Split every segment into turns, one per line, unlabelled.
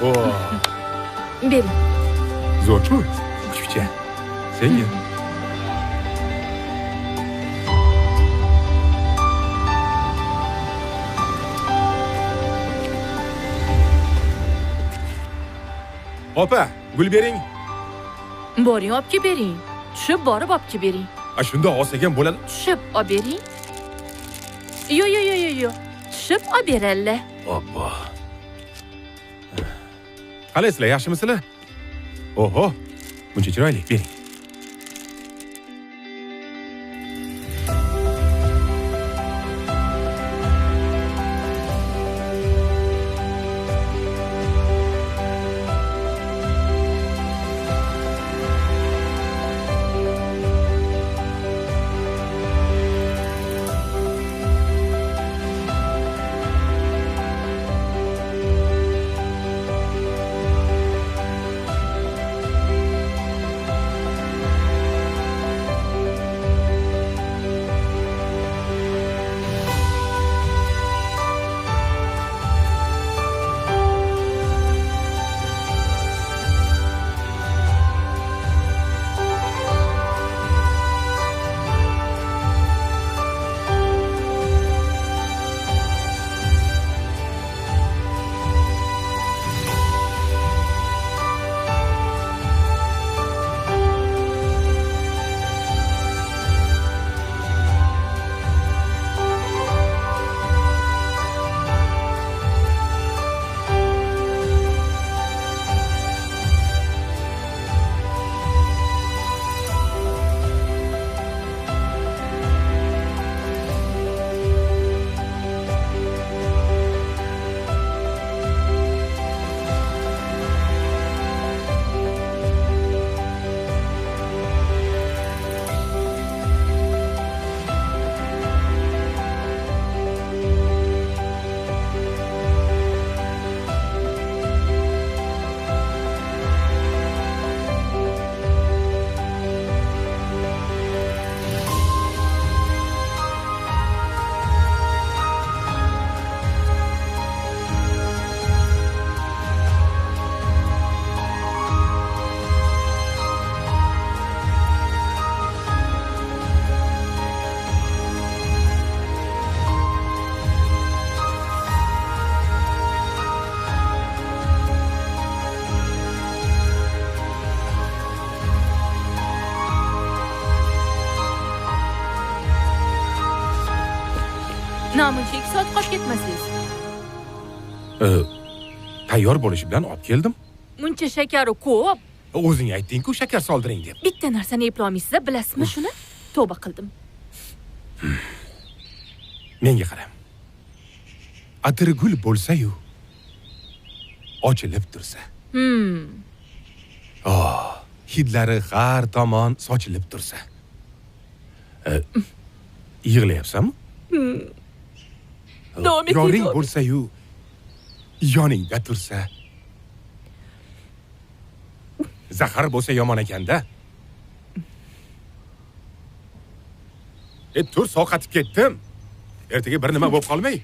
Bering.
Zo'r-ku. Kuchukcha. Senga. Opa, gul bering.
Boring, olib kelib bering. Tushib borib olib kelib bering.
Shunda olsak ham bo'ladi.
Tushib olib bering. Yo. Tushib olib beralla.
Oppa. Qalaysizlar, yaxshimisizlar? Oho, buncha chiroyli, bering.
Namuncha 2 soat qolib ketmasangiz.
Tayyor bo'lishi bilan olib keldim.
Muncha shakari ko'p.
O'zing aytding-ku shakar soldiring deb.
Bitta narsani eplay olmaysiz, bilasizmi shuni? Tavba qildim.
Menga qara. Atirgul bo'lsa-yu, ochilib tursa. Hidlari har tomon sochilib tursa. Yig'layapsanmi? Yoring bo'lsa-yu, yoningda tursa. Zahar bo'lsa yomon ekanda. Tur soqatib ketdim. Ertaga bir nima bo'lib qolmay.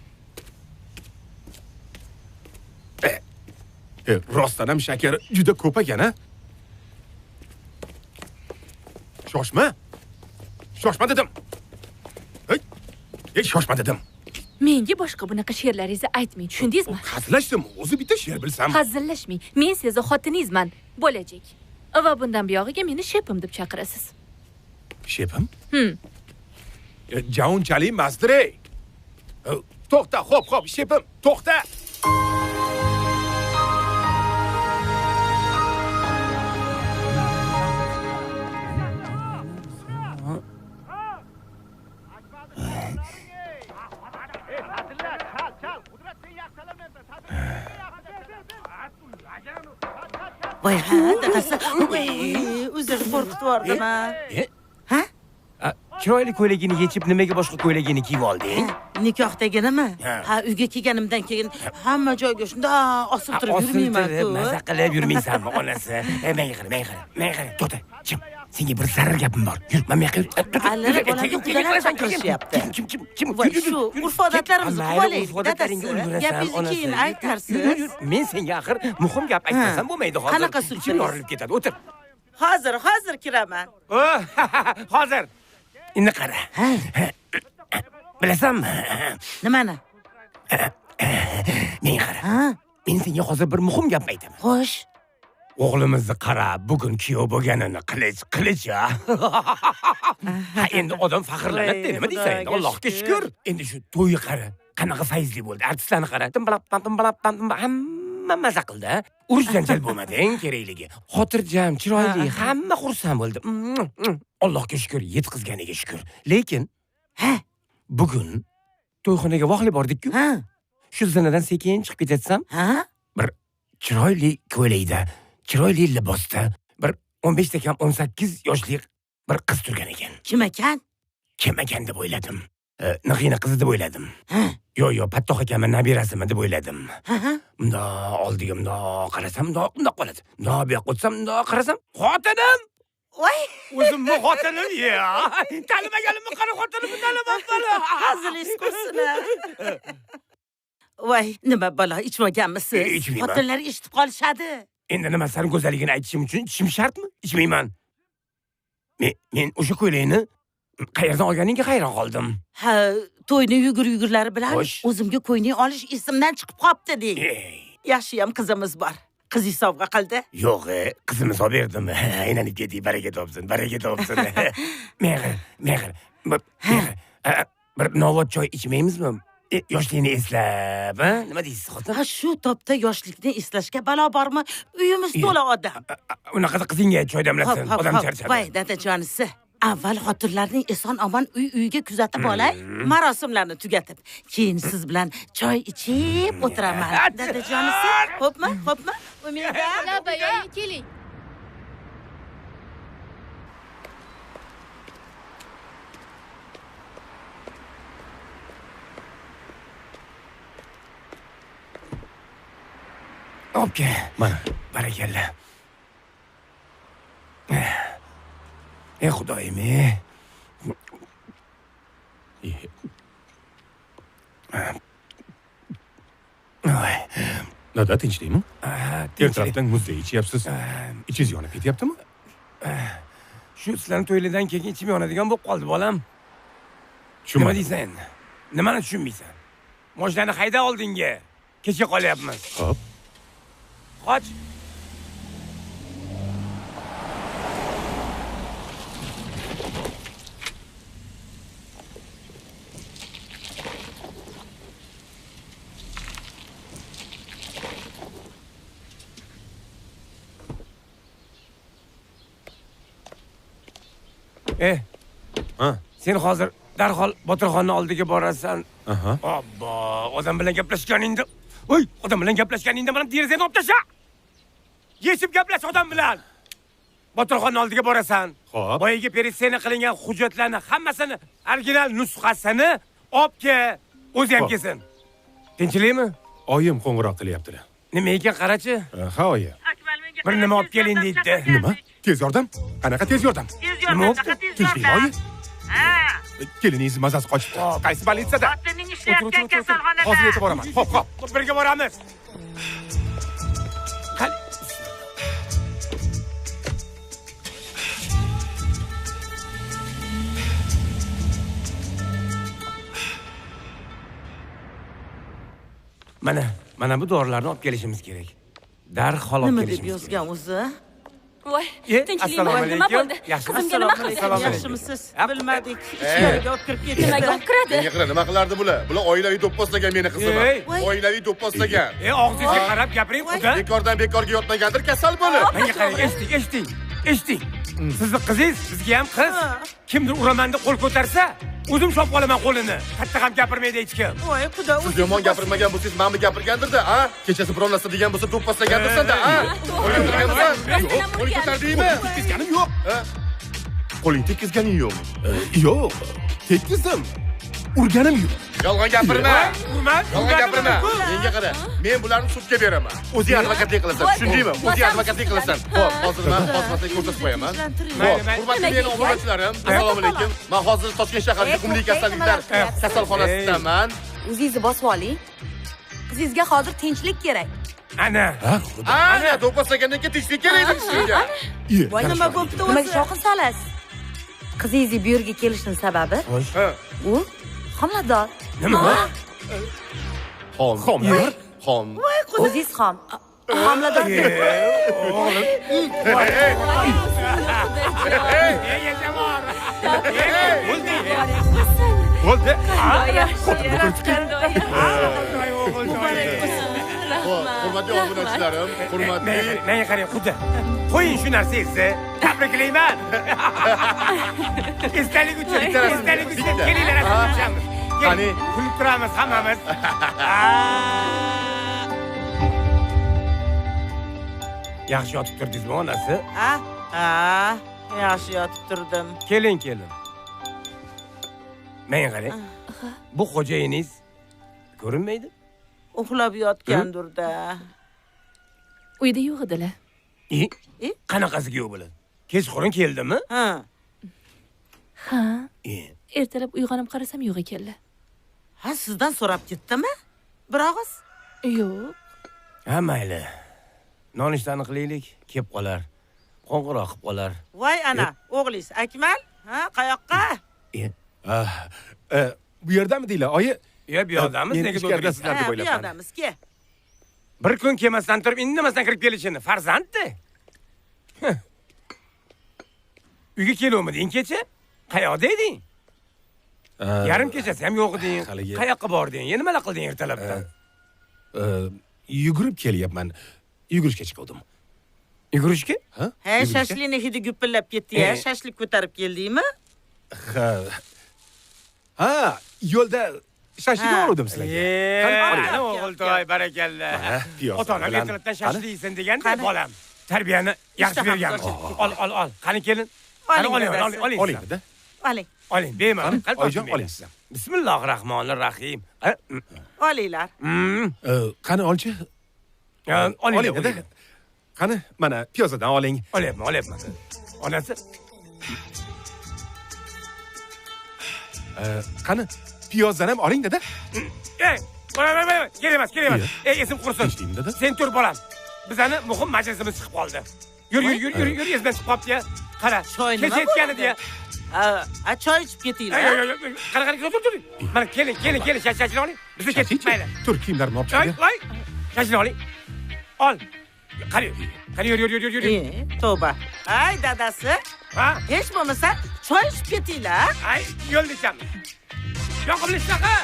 Rostdan ham shakar juda ko'p ekan-a? Shoshma. Shoshma dedim. Shoshma dedim.
Menga boshqa bunaqa she'rlaringizni aytmang, tushundingizmi?
Hazillashdimi? O'zi bitta she'r bilsam.
Hazillashmang. Men sizni xotiningizman, bo'lajak. Va bundan buyog'iga meni shepim deb chaqirasiz.
Shepim? Javunchalik masdir-ey. To'xta, xo'p, shepim, to'xta.
Voy ha, dadasi. O'zini qo'rqitib yubordimi? Ha?
Chiroyli ko'ylagini yechib nimaga boshqa ko'ylagini kiyib olding?
Nikohdaginimi? Ha, uyga kelganimdan keyin hamma joyga shunda osib turib yurmayman-ku.
Maza qilib yurmaysanmi, onasi? Menga qara. To'xta, chim. Senga bir zarar gapim bor. Yur, men bu yoqqa yur.
Alini bolamga qudalar chaqirishyapti.
Kim?
Voy, shu urf-odatlarimizni qilib olaylik,
Urf-odatlaringga
dadasi.
ulgurasan,
Gapingizni
onasi.
keyin
Yur,
aytarsiz.
yur. Men senga axir muhim gap aytmasam bo'lmaydi hozir.
Qanaqa surpriz?
Ichim yorilib ketadi. O'tir.
Hozir kiraman.
Hozir. Endi qara. Bilasanmi?
Nimani?
Men qara.
Ha?
Men senga hozir bir muhim gap aytaman.
Xo'sh.
O'g'limizni qara, bugun kuyov bo'lganini qilich ya. Ha, endi odam faxrlanadi, nima deysan? Endi Allohga shukr. Endi shu to'yi qara. Qanaqa fayzli bo'ldi. Artistlarni qara. Timbalab, hamma maza qildi. Urush janjal bo'lmading kerakligi. Xotirjam, chiroyli, hamma xursand bo'ldi. Allohga shukr, yetkazganiga shukr. Lekin, bugun to'yxonaga voqli bordik-ku.
Ha?
Shu zinadan sekin chiqib ketatsam,
Ha?
bir chiroyli ko'ylakda, chiroyli libosda, bir 15 ta kam 18 yoshli bir qiz turgan ekan.
Kim ekan?
Kim ekan deb o'yladim. Nig'ina qizi deb o'yladim.
Ha?
Yo, Pattoq akaning nabirasimi deb o'yladim.
Ha?
Bunda oldiga bundoq qarasam, bundoq qoladi. Bundoq bu yoqqa o'tsam, bundoq qarasam, xotinim!
Voy,
O'zimni xotinim ya. Tanimaganimni qara xotinimni tanimabman.
hazilish qursin. Voy, nima balo, ichmaganmisiz?
Ichmayman.
Xotinlar eshitib qolishadi.
Endi nima sani go'zalligini aytishim uchun ichishim shartmi? Ichmayman. Men o'sha ko'ylakni qayerdan olganingga hayron qoldim.
Ha, to'yni yugurlari bilan
Xo'sh.
o'zimga ko'yning olish esimdan chiqib qopti deng. Yaxshiyam qizimiz bor. Qizingiz sovg'a qildi.
Yo'q, qizimni solib berdim. Aylanib ketdik, baraka topsin. Mehr. Bir novot choy ichmaymizmi? Yoshlikni eslab, nima deysiz, xotin?
Ha, shu topda yoshlikni eslashga balo bormi? Uyimiz to'la odam.
Unaqa qizingga choy damlatsin, odam charchadi.
Voy, dadajonisi. Avval xotinlarning eson-omon uyiga kuzatib olay, marosimlarni tugatib, keyin siz bilan choy ichib o'tiraman. Dadajonisi, xo'pmi? Umida.
Laba, yo'ling keling.
Obke, mana, barakalla. Xudoyim.
Dada, tinchlikmi?
Tinchlik.
Ertalabdan muzday ichyapsiz. Ichingiz yonib ketyaptimi?
Shu sizlarning to'ylardan keyin ichim yonadigan bo'lib qoldi, bolam. Nima
Tushunmadim.
deysan endi? Nimani tushunmaysan? Moshinani hayda oldinga. Kechga qolyapmiz.
Xo'p.
Qoch.
Ha.
Sen hozir darhol Botirxonning oldiga borasan.
Aha.
Obbo, odam bilan gaplashganingda, odam bilan gaplashganingda mana derazani olib tasha. Yechib gaplash odam bilan. Botirxonning oldiga borasan.
Xo'p.
Boyaga peritsiyani qilingan hujjatlarni hammasini, original nusxasini olib kel. O'zi ham
Xo'p.
kelsin. Tinchlikmi?
Oyim qo'ng'iroq qilyaptilar.
Nima ekan qarachi?
Ha, oyi.
Bir nima olib keling deydi.
Nima? Tez yordam? Qanaqa tez yordam?
Nima bo'ldi?
Tinchlik, oyi. Keliningiz mazasi qochibdi. Qaysi bolitsiyada?
Xotining ishlayotgan kasalxonada.
Hozir yetib boraman. Xo'p.
Birga boramiz. Qani. Mana bu dorilarni olib kelishimiz kerak. Darhol olib
Nima deb
kelishimiz kerak.
yozgan o'zi?
Voy,
Assalomu
tinchlikmi? Nima
alaykum.
bo'ldi?
Yaxshimi?
Qizimga nima qildi?
Assalomu alaykum.
Yaxshimisiz? Bilmadik. Ichkariga olib kirib ketdi.
Nimaga olib kiradi?
Menga nima qilardi bular? Bular oilaviy do'pposlagan meni qizimni.
Ey.
Oilaviy do'pposlagan.
Og'zingizga qarab gapiring, uka.
Bekordan bekorga yotmagandir kasal bo'lib.
Menga qarang, eshiting. Sizni qizingiz, sizga ham qiz. Kimdir uraman deb qo'l ko'tarsa, o'zim chop olaman qo'lini. Katta ham gapirmaydi hech kim.
Voy, xudo
Siz yomon gapirmagan bo'lsangiz, men mi gapirgandir-da, a? Kechasi biron narsa degan bo'lsa do'pposlagandirsan-da, a? Qo'ling ko'tardingmi?
Tekkizganim yo'q.
Ha? Qo'ling tekkizganing yo'qmi?
Yo'q. Tekkizdim. urganim yo'q.
Yolg'on gapirma.
Urman.
Yolg'on gapirma. Menga qara. Men bularni sudga beraman. O'zing advokatlik qilasan, tushundingmi? O'zing advokatlik qilasan. Xo'p, hozir men hozirdan ko'rsatib qo'yaman. Hurmatli mening obunachilarim, assalomu alaykum. Men hozir Toshkent shahar yuqumli kasalliklar kasalxonasidaman.
O'zingizni bosib oling. Qizingizga hozir tinchlik kerak.
Ana.
Ana, do'pposlagandan keyin tinchlik kerak edi sizga.
Voy nima bo'pti o'zi?
Nimaga shovqin solasiz? Qizingizni bu yerga kelishining sababi
Ha.
u homilador.
Nima?
Xom. Xom.
O'zingiz ham homilador.
Bo'ldi.
Hurmatli obunachilarim, hurmatli.
Menga qarang, xuddi. Qo'ying shu narsangizni. Tabriklayman. Esdalik uchun kelinglar asabimiz.
Qani,
kulib turamiz hammamiz. Yaxshi yotib turdingizmi, onasi?
Ha, yaxshi yotib turdim.
Keling. Menga qarang. Bu xo'jayiningiz ko'rinmaydi?
Uxlab yotgandir-da.
Uyda yo'q edilar.
Qanaqasiga yo'q bo'ladi? Kechqurun keldimi?
Ha. Ertalab uyg'onib qarasam yo'q ekanlar.
Ha, sizdan so'rab ketdimi? Bir og'iz?
Yo'q.
Ha, mayli. Nonushtani qilaylik, kelib qolar. Qo'ng'iroq qilib qolar.
Voy ana, o'g'lingiz Akmal? Ha, qayoqqa?
Bu yerdami deylar, oyi?
Bu yerdamiz, nega
to'g'risizlar deb
Bu
o'ylabman.
yerdamiz, ke.
Bir kun kelmasdan turib, indamasdan kirib kelishini farzanddi. Uyga keluvmiding kecha? Qayoqda eding? Yarim kechasi ham yo'q eding. Qayoqqa bording? Yana nima qilding ertalabdan?
Yugurib kelyapman. Yugurishga chiqdim.
Yugurishga?
Ha, shashlikni hidi gupillab ketdi-ya. Shashlik ko'tarib keldingmi?
Ha, yo'lda shashlik oldim sizlarga.
Ana o'g'iltoy, barakalla. Ota-onam ertalabdan shashlik yeysin deganda bolam. Tarbiyani yaxshi bergan. Ol. Qani kelin. Oling. Oling, bemalol.
Oyijon, oling siz.
Bismillahirrohmanirrohim.
Olinglar.
Qani olchi? Oling. Qani, mana piyozadan oling.
Olyapman. Onasi.
Qani, piyozdan ham oling dada.
Kerak emas. Esim qursin. Sen tur bolam. Bizani muhim majlisimiz chiqib qoldi. Yur, esdan chiqib qopti-ya. Qara, kecha aytgan edi-ya.
Ha, choy ichib ketinglar.
Qara, tur. Mana keling, shashlik oling. Bizni ketib mayli.
Tur, kiyimlarimni olib chiqing.
Voy, shashlik oling. Ol. Qani, yur.
Tavba. Ay, dadasi.
Ha?
Hech bo'lmasa choy ichib ketinglar.
Ay, yo'ldacham. Yoqimli shnaqa.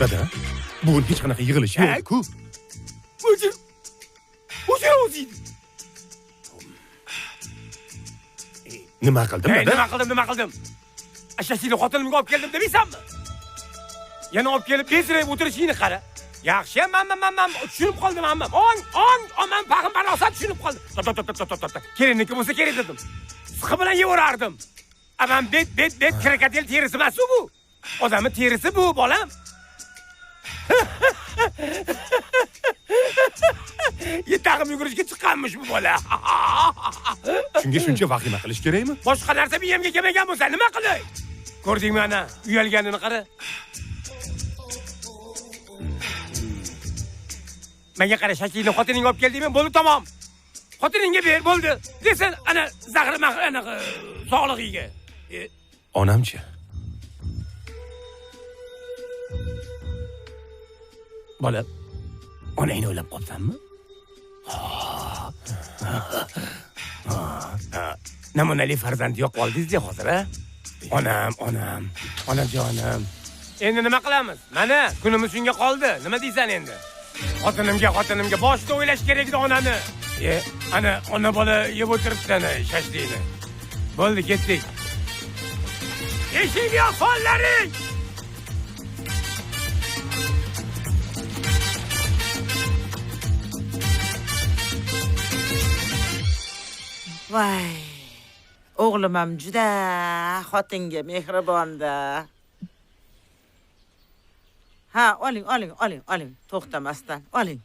Dada, bugun hech qanaqa yig'ilish yo'q-ku.
O'zi.
Nima qildim, dada?
Nima qildim? Ashashini xotinimga olib keldim demaysanmi? Yana olib kelib bezrayib o'tirishingni qara. Yaxshi, men tushunib qoldim hammam. Men fahim barosat tushunib qoldim. Top. Kelinniki bo'lsa kerak dedim. Siqi bilan yevorardim. Men bet krokodil terisi emas bu. Odamning terisi bu, bolam. Yetag'im yugurishga chiqqanmish bu bola.
Shunga shuncha vahima qilish kerakmi?
Boshqa narsa miyamga kelmagan bo'lsa nima qilay? Ko'rdingmi ana, uyalganini qara. Menga qara, shashlikni xotiningga olib keldingmi? Bo'ldi, tamom. Xotiningga ber, bo'ldi. Desin, ana zahri anaqa sog'lig'iga.
Onamchi?
Bola, onangni o'ylab qolsanmi? Namunali farzand yo'q qoldingiz-da hozir, a? Onam, onajonim. Endi nima qilamiz? Mana kunimiz shunga qoldi. Nima deysan endi? Xotinimga boshda o'ylash kerak edi onani. Ana ona bola yeb o'tiribdi ana shashlikni. Bo'ldi, ketdik. Eshik yo'qonlaring.
Voy. O'g'lim ham juda xotinga mehribonda. Ha, oling. To'xtamasdan, oling.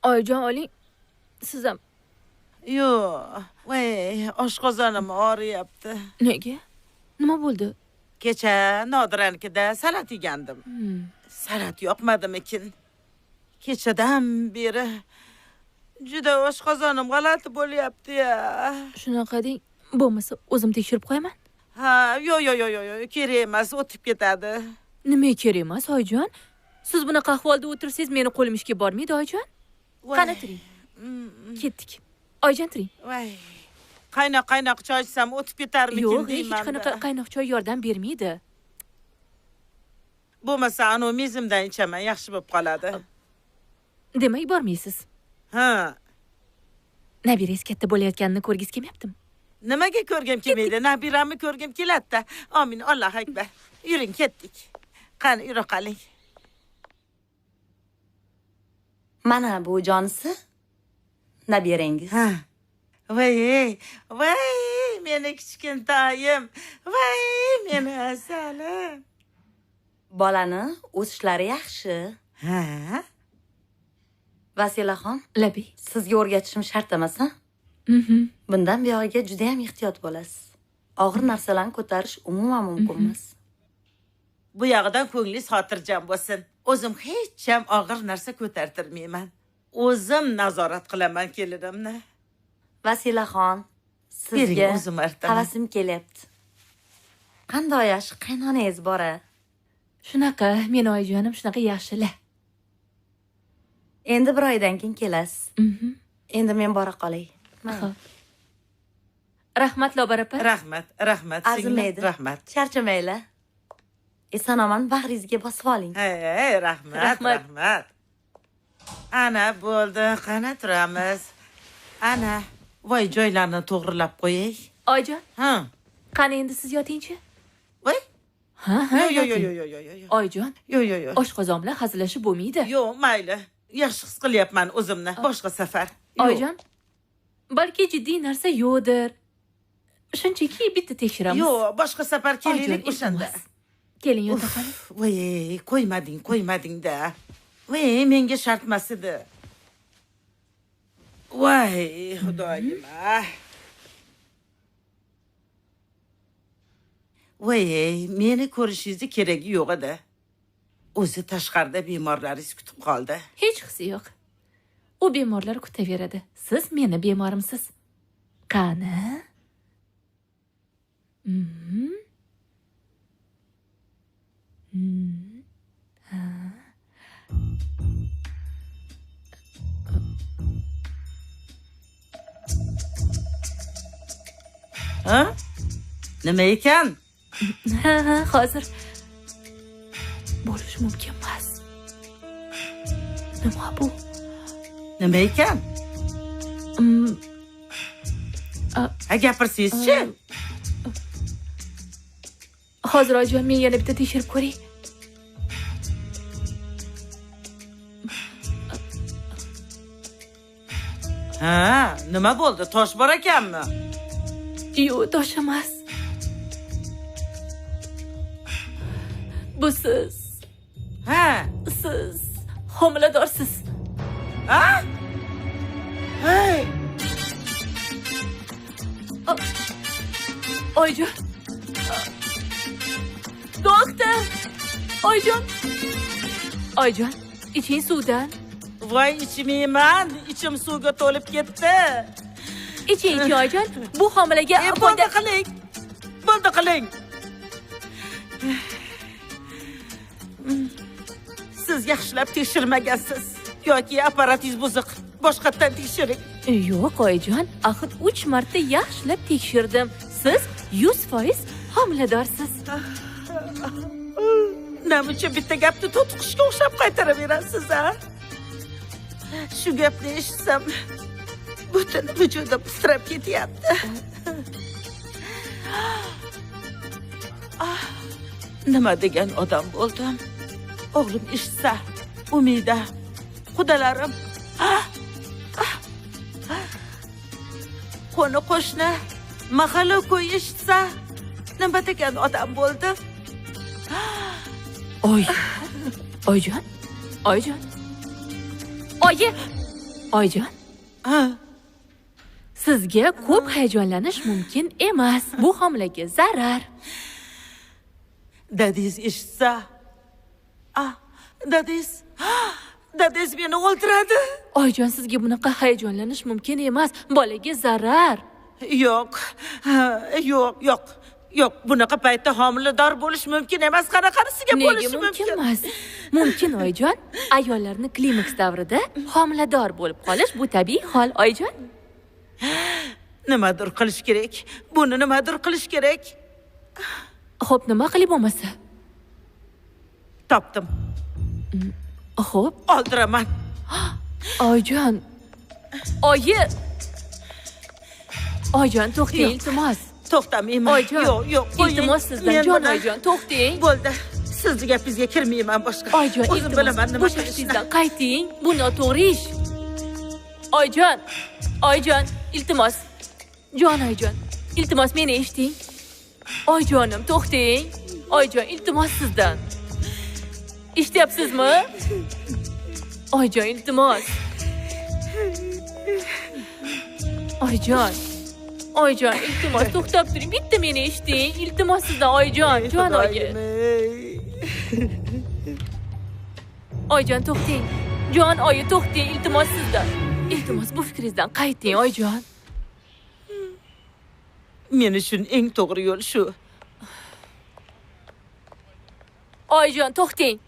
Oyijon, oling. Siz ham.
Yo'q, voy, oshqozonim og'riyapti.
Nega? Nima bo'ldi?
Kecha Nodiranikida salat yegandim. Salat yoqmadimikin? Kechadan beri juda oshqozonim g'alati bo'lyapti-ya.
Shunaqa deng, bo'lmasa o'zim tekshirib qo'yaman.
Ha, yo'q, kerak emas, o'tib ketadi.
Nima kerak emas, oyijon? Siz bunaqa ahvolda o'tirsangiz, meni qo'lim ishga bormaydi, oyijon. Qani turing. Ketdik. Oyijon, turing.
Voy. Qaynoq choy ichsam o'tib ketarmikin deyman.
Yo'q, hech qanaqa qaynoq choy yordam bermaydi.
Bo'lmasa, anu mezimdan ichaman, yaxshi bo'lib qoladi.
Demak, bormaysiz.
Ha.
Nabirangiz katta bo'layotganini ko'rgis kelmayaptimi?
Nimaga ko'rgim kelmaydi? Nabiramni ko'rgim keladi-da. Amin, Alloh akbar. Yuring, ketdik. Qani, yura qoling.
Mana bu jonisi nabirangiz.
Ha. Voy, meni kichkintoyim. Voy, meni asalim.
Bolani o'sishlari yaxshi.
Ha?
Vasilaxon,
Labi.
sizga o'rgatishim shart emas, ha? Bundan buyog'iga juda ham ehtiyot bo'lasiz. Og'ir narsalarni ko'tarish umuman mumkin emas.
Bu yog'idan ko'nglingiz xotirjam bo'lsin. O'zim hech ham og'ir narsa ko'tartirmayman. O'zim nazorat qilaman kelinimni.
Vasilaxon,
Bering,
sizga
o'zim artaman.
havasim kelyapti. Qanday yaxshi qaynonangiz bor-a?
Shunaqa, meni oyijonim shunaqa yaxshi-la.
Endi bir oydan keyin kelasiz. Endi men bora qolay.
Xo'p. Rahmat, Lobar opa.
Rahmat,
Arzimaydi.
Rahmat.
Charchamanglar. Eson-omon bag'ringizga bosib oling.
Hey, rahmat. Ana bo'ldi, qana turamiz. Ana, voy joylarni to'g'rilab qo'yay.
Oyijon,
Ha.
qani endi siz yotingchi?
Voy.
Ha, yoting.
Yo'q.
Oyijon,
Yo'q.
oshqozon bilan hazillashib bo'lmaydi.
Yo'q, mayli. Yaxshi his qilyapman o'zimni. Boshqa safar.
Oyijon, balki jiddiy narsa yo'qdir. Shunchaki bitta tekshiramiz.
Yo'q, boshqa safar kelaylik o'shanda.
Keling, yota qoling.
Voy, qo'ymading-da. Voy, menga shart emas edi. Voy, xudoyim. Voy, meni ko'rishingizni keragi yo'q edi. O'zi tashqarida bemorlaringiz kutib qoldi.
Hech qisi yo'q. U bemorlar kutaveradi. Siz meni bemorimsiz. Qani?
Ha? Nima ekan?
Ha, hozir bo'lishi mumkin emas. Nima bu?
Nima ekan? Ha, gapirsangiz-chi?
Hozir oyijon, men yana bitta tekshirib ko'ray.
Ha, nima bo'ldi? Tosh bor ekanmi?
Yo'q, tosh emas. Bu siz.
Ha?
Siz homiladorsiz.
Ha? Hey!
Oyijon. Doktor. Oyijon. Oyijon, iching suvdan.
Voy, ichmayman. Ichim suvga to'lib ketdi.
Iching, oyijon. Bu homilaga
Bo'ldi qiling. Siz yaxshilab tekshirmagansiz yoki apparatingiz buzuq. Boshqatdan tekshiring.
Yo'q, oyijon. Axir 3 marta yaxshilab tekshirdim. Siz 100% homiladorsiz.
Nima uchun bitta gapni to'tiqishga o'xshab qaytaraverasiz, a? Shu gapni eshitsam, butun vujudim titrab ketyapti. Nima degan odam bo'ldim? O'g'lim eshitsa, Umida, qudalarim, qo'ni-qo'shni, mahalla-ko'y eshitsa, nima degan odam bo'ldim?
Oyjon. Oyjon. Sizga ko'p hayajonlanish mumkin emas. Bu homilaga zarar.
Dadingiz eshitsa, dadingiz meni o'ldiradi.
Oyjon, sizga bunaqa hayajonlanish mumkin emas. Bolaga zarar.
Yo'q. Bunaqa paytda homilador bo'lish mumkin emas. Qanaqasiga bo'lishi mumkin?
Nega mumkin emas? Mumkin, Oyjon. Ayollarning klimaks davrida homilador bo'lib qolish bu tabiiy hol, Oyjon.
Nimadir qilish kerak. Buni nimadir qilish kerak.
Xo'p, nima qilib bo'lmasa?
Topdim.
Xo'p,
oldiraman.
Oyjon. Oyjon, to'xtang, iltimos.
To'xtamayman.
Oyjon.
Yo'q,
iltimos sizdan, jon Oyjon, to'xtang.
Bo'ldi. Sizni gapingizga kirmayman boshqa.
Oyjon,
o'zim bilaman nima
qilishni. Qayting. Bu noto'g'ri ish. Oyjon, iltimos. Jon Oyjon, iltimos meni eshiting. Oyjonim, to'xtang. Oyjon, iltimos sizdan. Eshityapsizmi? Oyjon, iltimos. Oyjon, iltimos, to'xtab turing. Bitta meni eshiting. Iltimos sizdan, Oyjon, jon oyi. Oyjon, to'xtang. Jon oyi, to'xtang. Iltimos sizdan. Iltimos, bu fikringizdan qayting, Oyjon.
Men uchun eng to'g'ri yo'l shu.
Oyjon, to'xtang.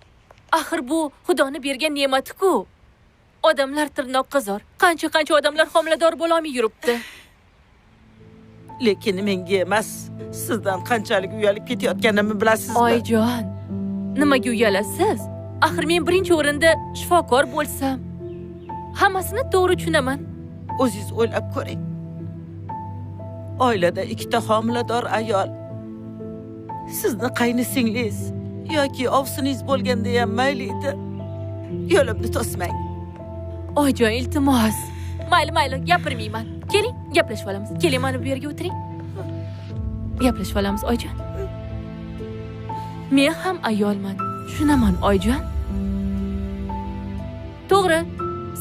Axir bu Xudoning bergan ne'mati-ku. Odamlar tirnoqqa zor. Qancha odamlar homilador bo'la olmay yuribdi.
Lekin menga emas, sizdan qanchalik uyalib ketayotganimni bilasizmi?
Oyjon, nimaga uyalasiz? Axir men birinchi o'rinda shifokor bo'lsam, hammasini to'g'ri tushunaman.
O'zingiz o'ylab ko'ring. Oilada ikkita homilador ayol, sizni qaynisinglingiz yoki ovsiningiz bo'lganda ham mayli edi. Yo'limni to'smang.
Oyjon, iltimos. Mayli, gapirmayman. Keling, gaplashib olamiz. Keling, mana bu yerga o'tiring. Gaplashib olamiz, Oyjon. Men ham ayolman. Tushunaman, Oyjon. To'g'ri,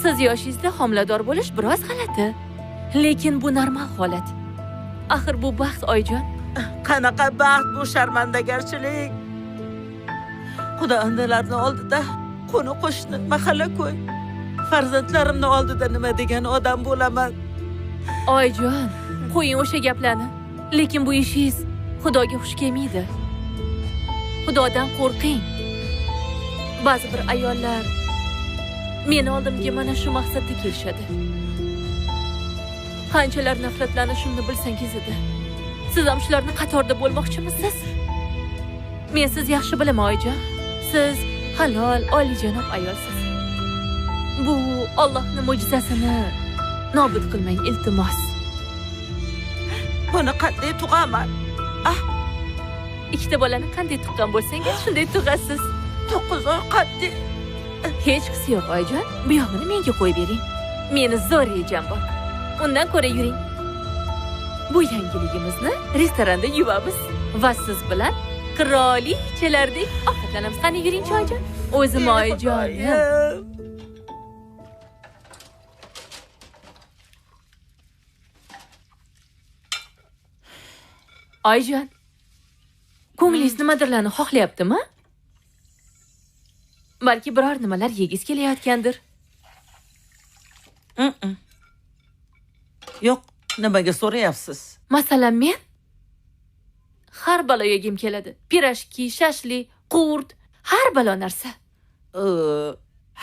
siz yoshingizda homilador bo'lish biroz g'alati. Lekin bu normal holat. Axir bu baxt, Oyjon.
Qanaqa baxt bu, sharmandagarchilik. Xudoandalarning oldida, qo'ni-qo'shni, mahalla-ko'y, farzandlarimni oldida nima degan odam bo'laman?
Oyjon, qo'ying o'sha gaplarni. Lekin bu ishingiz Xudoga xush kelmaydi. Xudodan qo'rqing. Ba'zi bir ayollar meni oldimga mana shu maqsadda kelishadi. Qanchalar nafratlanishimni bilsangiz edi. Siz ham shularning qatorida bo'lmoqchimisiz? Men siz yaxshi bilaman, Oyjon. Siz halol, oliyjanob ayolsiz. Bu Allohning mo'jizasini nobud qilmang, iltimos.
Buni qanday tug'aman?
Ikkita bolani qanday tuqqan bo'lsangiz, shunday tug'asiz.
9 oy qanday?
Hech qisi yo'q, Oyjon. Bu yog'ini menga qo'yib bering. Meni zo'r rejam bor. Undan ko'ra yuring. Bu yangiligimizni restoranda yuvamiz va siz bilan qirolichalardek ovqatlanamiz. Qani yuring, Oyjon. O'zim Oyjonim. Oyjon, ko'nglingiz nimadirlarni xohlayaptimi? Balki biror nimalar yegiz kelayotgandir.
Yo'q, nimaga so'rayapsiz?
Masalan, men har balo yegim keladi. Pirashki, shashli, qurt, har balo narsa.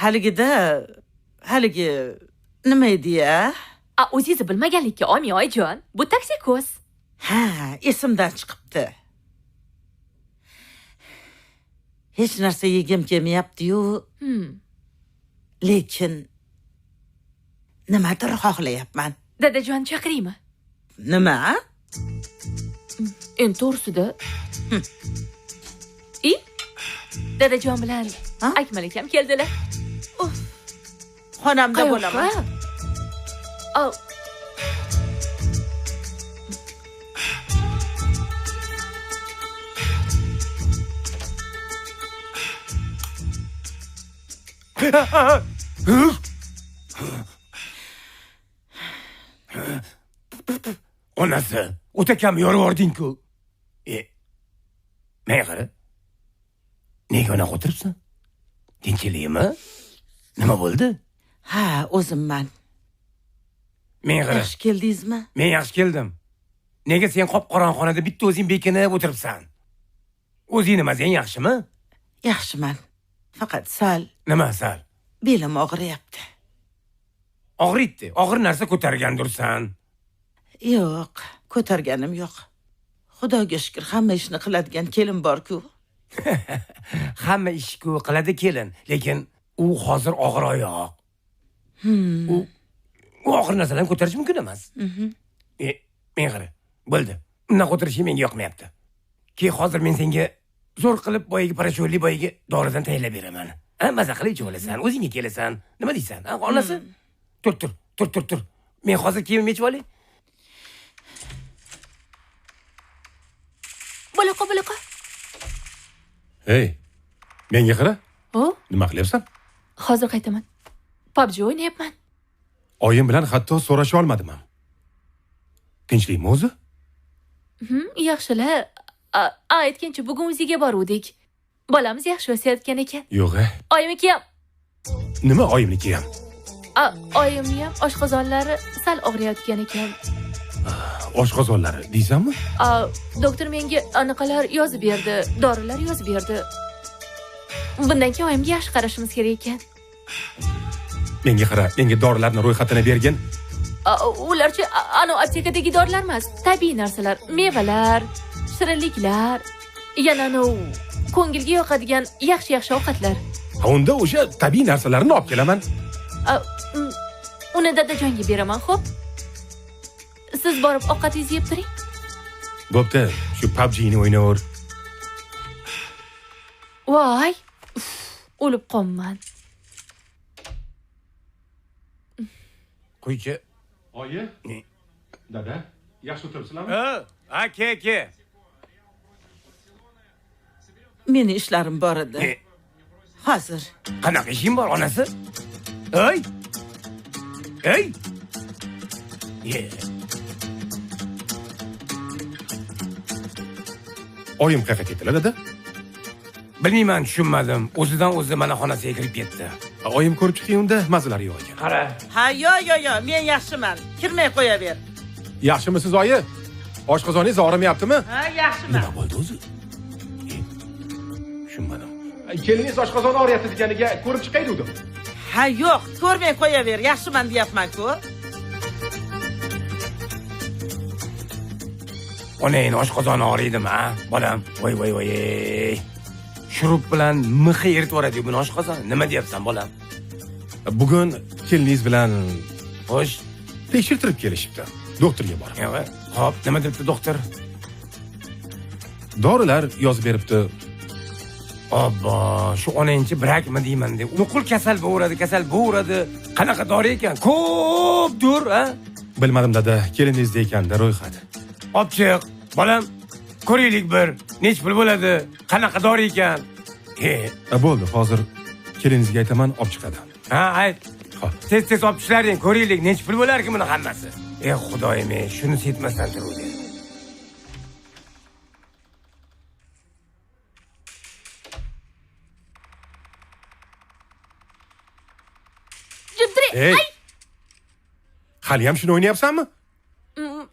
Haligi nima edi-ya?
O'zingiz bilmaganlikka olmang, Oyjon. Bu toksikoz.
Ha, esimdan chiqibdi. hech narsa yegim kelmayapti-yu. Lekin nimadir xohlayapman.
Dadajon chaqiraymi?
Nima?
Endi to'g'risida. Dadajon bilan Akmal akam keldilar.
Xonamda bo'laman.
Onasi, o'ta kam yorib yording-ku. Menga qara. Nega unaqa o'tiribsan? Tinchlikmi? Nima bo'ldi?
Ha, o'zimman.
Menga qara.
Yaxshi keldingizmi?
Men yaxshi keldim. Nega sen qop-qorong'xonada bitta o'zing bekinib o'tiribsan? O'zing nimazing yaxshimi?
Yaxshiman. Faqat sal.
Nima sal?
Belim og'riyapti.
Og'ritdi. Og'ir narsa ko'targandursan.
Yo'q, ko'targanim yo'q. Xudoga shukr, hamma ishni qiladigan kelin bor-ku.
Hamma ishku qiladi kelin, lekin u hozir og'ir oyoq. U og'ir narsalarni ko'tarish mumkin emas. Men qara, bo'ldi. Undan o'tirish menga yoqmayapti. Keyin hozir men senga zo'r qilib boyagi parashyolli boyagi doridan tayyorlab beraman. Maza qilib ichib olasan, o'zingga kelasan. Nima deysan? Onasi? Tur. Men hozir kiyimimni yechib olay.
Bo'liqa.
Hey, menga qara. Nima qilyapsan?
Hozir qaytaman. PUBG o'ynayapman.
Oyim bilan hatto so'rasha olmadim ham. Tinchlikmi o'zi?
Yaxshilar. Aytgancha bugun o'ziga boruvdik. Bolamiz yaxshi o'sayotgan ekan.
Yo'q.
Oyimniki ham.
Nima oyimniki ham?
Oyimni ham oshqozonlari sal og'riyotgan ekan.
Oshqozonlari deysanmi?
Doktor menga anaqalar yozib berdi, dorilar yozib berdi. Bundan keyin oyimga yaxshi qarashimiz kerak ekan.
Menga qara, menga dorilarning ro'yxatini bergin.
Ularchi ana aptekadagi dorilar emas, tabiiy narsalar, mevalar, shirinliklar, yana ko'ngilga yoqadigan yaxshi ovqatlar.
Unda o'sha tabiiy narsalarni olib kelaman.
Uni dadajonga beraman, xo'p? Siz borib ovqatingizni yeb turing.
Bo'pti, shu PUBG'ni o'ynayver.
Voy, o'lib qolman.
Qo'ychi.
Oyi? Dada, yaxshi o'tiribsizlarmi?
Ke.
Meni ishlarim bor edi. Hozir.
Qanaqa ishing bor, onasi? Ey!
Oyim qayerga ketdilar, dada?
Bilmayman, tushunmadim. O'zidan o'zi mana xonasiga kirib ketdi.
Oyim ko'rib chiqing unda, mazalari yo'q ekan.
Qara.
Ha, yo'q, men yaxshiman. Kirmay qo'yaver.
Yaxshimisiz, oyi? Oshqozoningiz og'rimayaptimi?
Ha, yaxshiman.
Nima bo'ldi o'zi? Tushunmadim. Keliningiz oshqozon og'riyapti deganiga ko'rib chiqay dedim.
Ha, yo'q, ko'rmay qo'yaver. Yaxshiman deyapman-ku.
Onang oshqozoni og'riydimi, ha? Bolam, voy. Shurup bilan mixi eritib yuboradi buni oshqozon. Nima deyapsan, bolam?
Bugun keliningiz bilan
Xo'sh,
tekshirtirib kelishibdi. Doktorga borib.
Xo'p, nima debdi doktor?
Dorilar yozib beribdi.
Obbo, shu onangchi brakmi deyman deb. Nuqul kasal bo'veradi. Qanaqa dori ekan? Ko'pdir, ha?
Bilmadim, dada, keliningizda ekanda ro'yxat.
Obchiq, bolam, ko'raylik bir. Nech pul bo'ladi? Qanaqa dori ekan?
Bo'ldi, hozir keliningizga aytaman, olib chiqadi.
Ha, ayt. Tez olib tushlaring, ko'raylik, nech pul bo'lar ki buni hammasi? Xudoyim, shuni setmasdan turuvdi.
Ey! Hali ham shuni o'ynayapsanmi?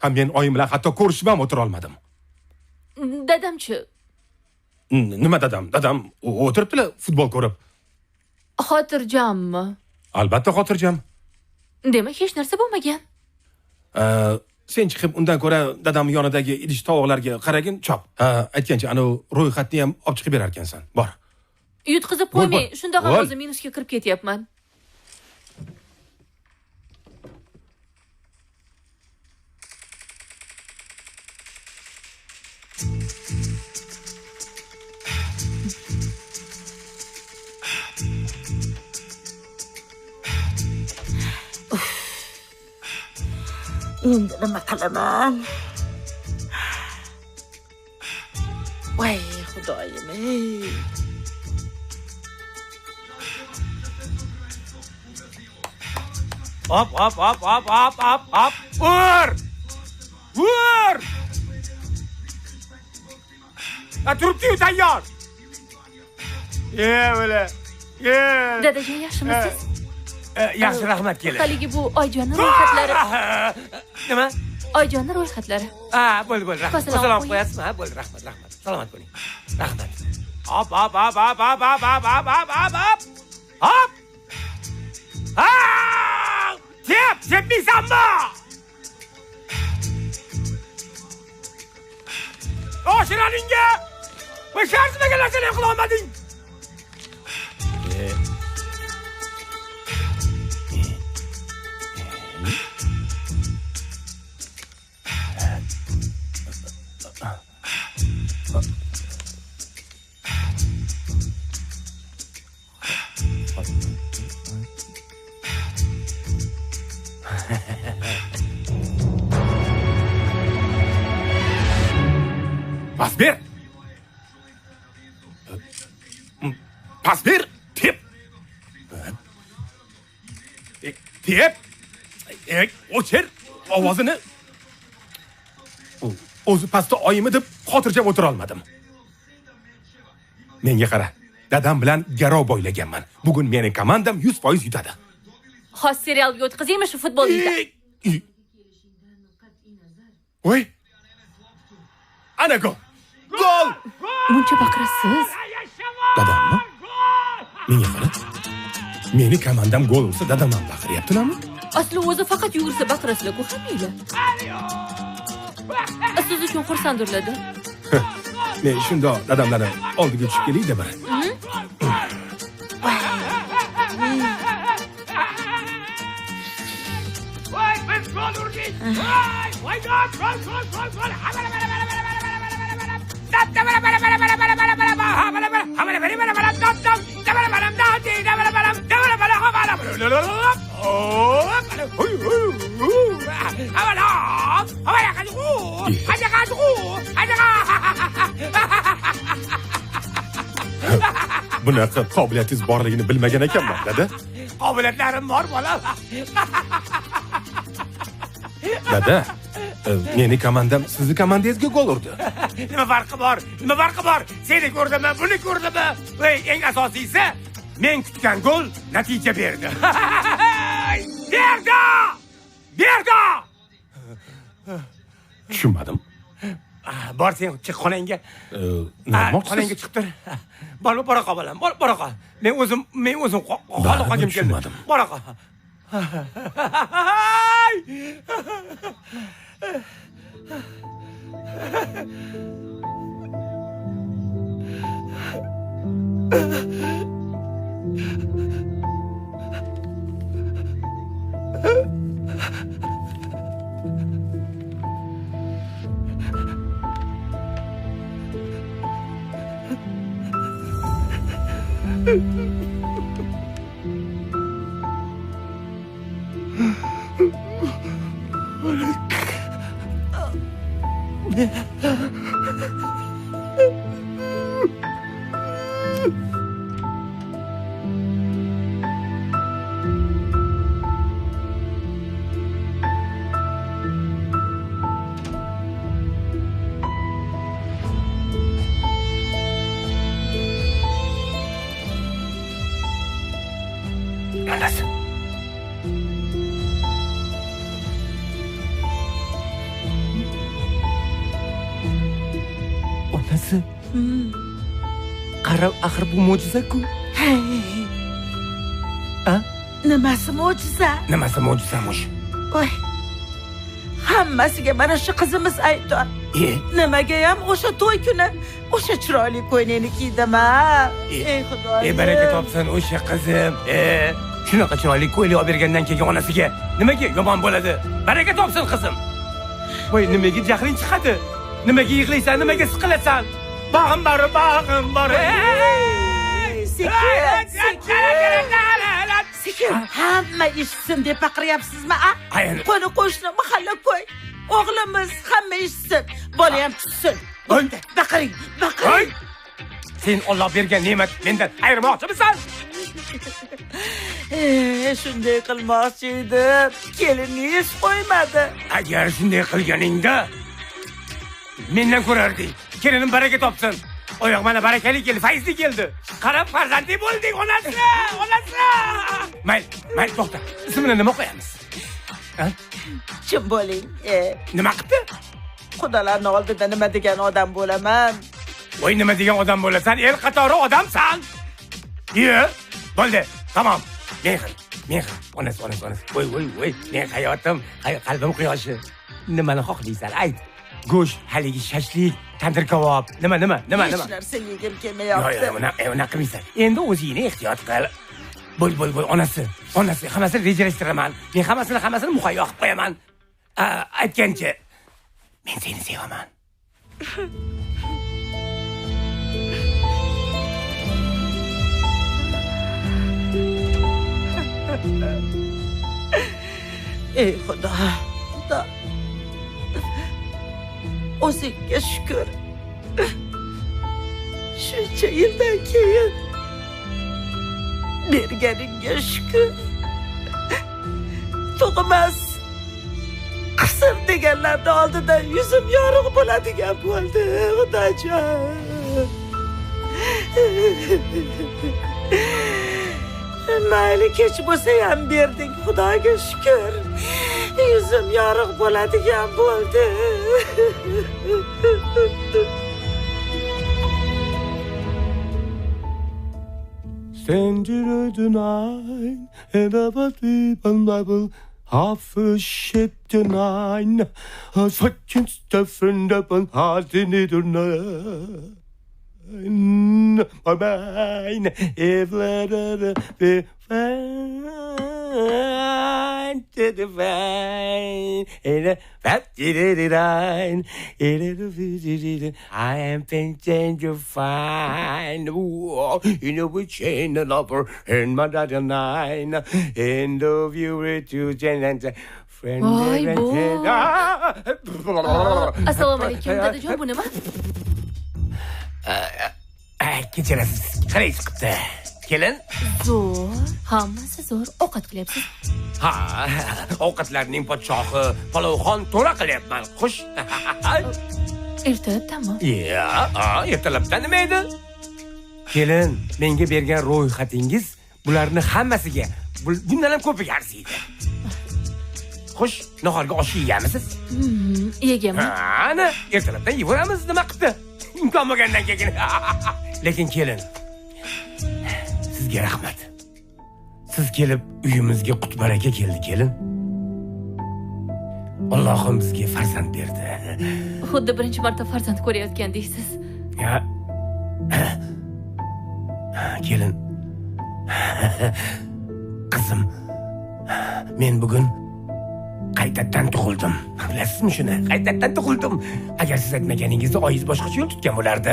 Ham men oyim bilan hatto ko'rishib ham o'tira olmadim.
Dadamchi?
Nima dadam? Dadam o'tiribdilar futbol ko'rib.
Xotirjammi?
Albatta xotirjam.
Demak, hech narsa bo'lmagan.
Sen chiqib undan ko'ra dadam yonidagi idish tovoqlarga qaragin, chop. Aytgancha, ana ro'yxatni ham olib chiqib berar ekansan. Bor.
Yutqizib qo'ymang. Shundoq ham o'zim minusga kirib ketyapman.
Endi nima qilaman? Voy xudoyim ey.
Hop. Vur! Turibdi-yu tayyor. Böyle.
Dadajon, yaxshimisiz?
Yaxshi, rahmat keldi.
Haligi bu Oyjonning ro'yxatlari.
Nima?
Oyjonning ro'yxatlari.
Bo'ldi. Rahmat. Salom qo'yasizmi? Bo'ldi, rahmat. Salomat bo'ling. Rahmat. Hop. Tepmaysanmi? Oshiraningga. Basharsimaga narsani qila olmading.
Pas ber. Tep. O'chir ovozini. O'zi pastda oyimi deb xotirjam o'tira olmadim. Menga qara. Dadam bilan garov bo'ylaganman. Bugun meni komandam 100% yutadi.
Xos serialga o'tkazaymi shu futbolda?
Voy. Ana gol. Gol!
Buncha baqirasiz.
Dadammi? Menga qara. Meni komandam gol ursa dadam ham baqiryaptilarmi?
Asli o'zi faqat yugursa baqirasizlar-ku hammanglar. Siz uchun xursandurlar-da.
Men shundoq dadamlarni oldiga tushib kelay-da bir.
Voy, biz gol urdik. Voy, gol.
Bunaqa qobiliyatingiz borligini bilmagan ekanman, dada.
Qobiliyatlarim bor, bolam.
Dada, meni komandam sizni komandangizga gol urdi.
Nima farqi bor? Seni ko'rdimmi, buni ko'rdimmi? Voy, eng asosiysi, men kutgan gol natija berdi. Berdi!
Tushunmadim.
Bor sen chiq xonangga.
Nima demoqchisiz?
Xonangga chiqib tur. Bora qol bolam, bora qol. Men o'zim xona qolgim keldi. Bora qol. Onasi. Qarab, axir bu mo'jiza-ku.
Nimasi mo'jiza?
Nimasi mo'jizamosh?
Voy. hammasiga mana shu qizimiz aybdor. Nimaga ham o'sha to'y kuni o'sha chiroyli ko'ylakni kiydim ha. Ey Xudoyim.
Baraka topsin o'sha qizim. Shunaqa chiroyli ko'ylak olib bergandan keyin onasiga nimaga yomon bo'ladi? Baraka topsin qizim. Voy, nimaga jahling chiqadi? Nimaga yig'laysan? Nimaga siqilasan? Bag'im bor.
Sekin. Hamma eshitsin deb baqiryapsizmi, a? Qo'ni qo'shni mahalla qo'y. O'g'limiz hamma eshitsin. Bola ham tushsin. Baqiring.
Sen Alloh bergan ne'mat mendan ayirmoqchimisan?
Shunday qilmoqchi edim. Kelinni hech qo'ymadi.
Agar shunday qilganingda mendan ko'rarding. Kelinim baraka topsin. Oyoq mana barakali keldi, fayzli keldi. Qarab farzandli bo'lding, onasi. Mayli, to'xta. Ismini nima qo'yamiz?
Kim bo'ling?
Nima qildi?
Xudolarning oldida nima degan odam bo'laman?
Voy, nima degan odam bo'lasan? El qatori odamsan. Bo'ldi. Tamam. Men onasi. Voy. Men hayotim, qalbim quyoshi. Nimani xohlaysan? Ayt. Go'sht, haligi shashlik, tandir kabob. Nima?
Hech narsa yegim kelmayapti.
Yo'q, unaqa qilmaysan. Endi o'zingni ehtiyot qil. Bo'l, onasi. Hammasini rejalashtiraman. Men hammasini muhayyo qilib qo'yaman. Aytgancha, men seni sevaman.
Ey Xudo. O'zingga shukr. Shuncha yildan keyin berganingga shukr. Tug'mas. Qisir deganlarni oldida yuzim yorug' bo'ladigan bo'ldi, Xudojon. Mayli kech bo'lsa ham berding, Xudoga shukr. Yuzim yorug' bo'ladigan bo'ldi.
Stand the night and about people half a ship to nine. Such and stuff and up on heart in it or not. My mind, if let it be fine to the fine, in a fat line, I am thinking you fine. You know, we chain the lover and my daughter nine, end of you with you, and friend.
Assalomu alaykum, dadajon, bu nima?
Kechirasiz, qalay chiqibdi? Kelin?
Zo'r, hammasi zo'r. Ovqat qilyapsiz?
Ha, ovqatlarning podshohi Palovxon to'ra qilyapman. Xush.
Ertalab tamom.
Ertalabdan nima edi? Kelin, menga bergan ro'yxatingiz bularni hammasiga bundan ham ko'piga arziydi. Xush, nahorga osh yeymisiz?
Yegaman.
Ana, ertalabdan yevoramiz, nima qildi? İmkon bo'lgandan keyin. Lekin kelin, sizga rahmat. Siz kelib uyimizga qut baraka keldi, kelin. Allohim bizga farzand berdi.
Xuddi birinchi marta farzand ko'rayotgandaysiz.
Kelin. Qizim, men bugun qaytadan tug'ildim. Bilasizmi shuni? Qaytadan tug'ildim. Agar siz aytmaganingizda oyingiz boshqacha yo'l tutgan bo'lardi.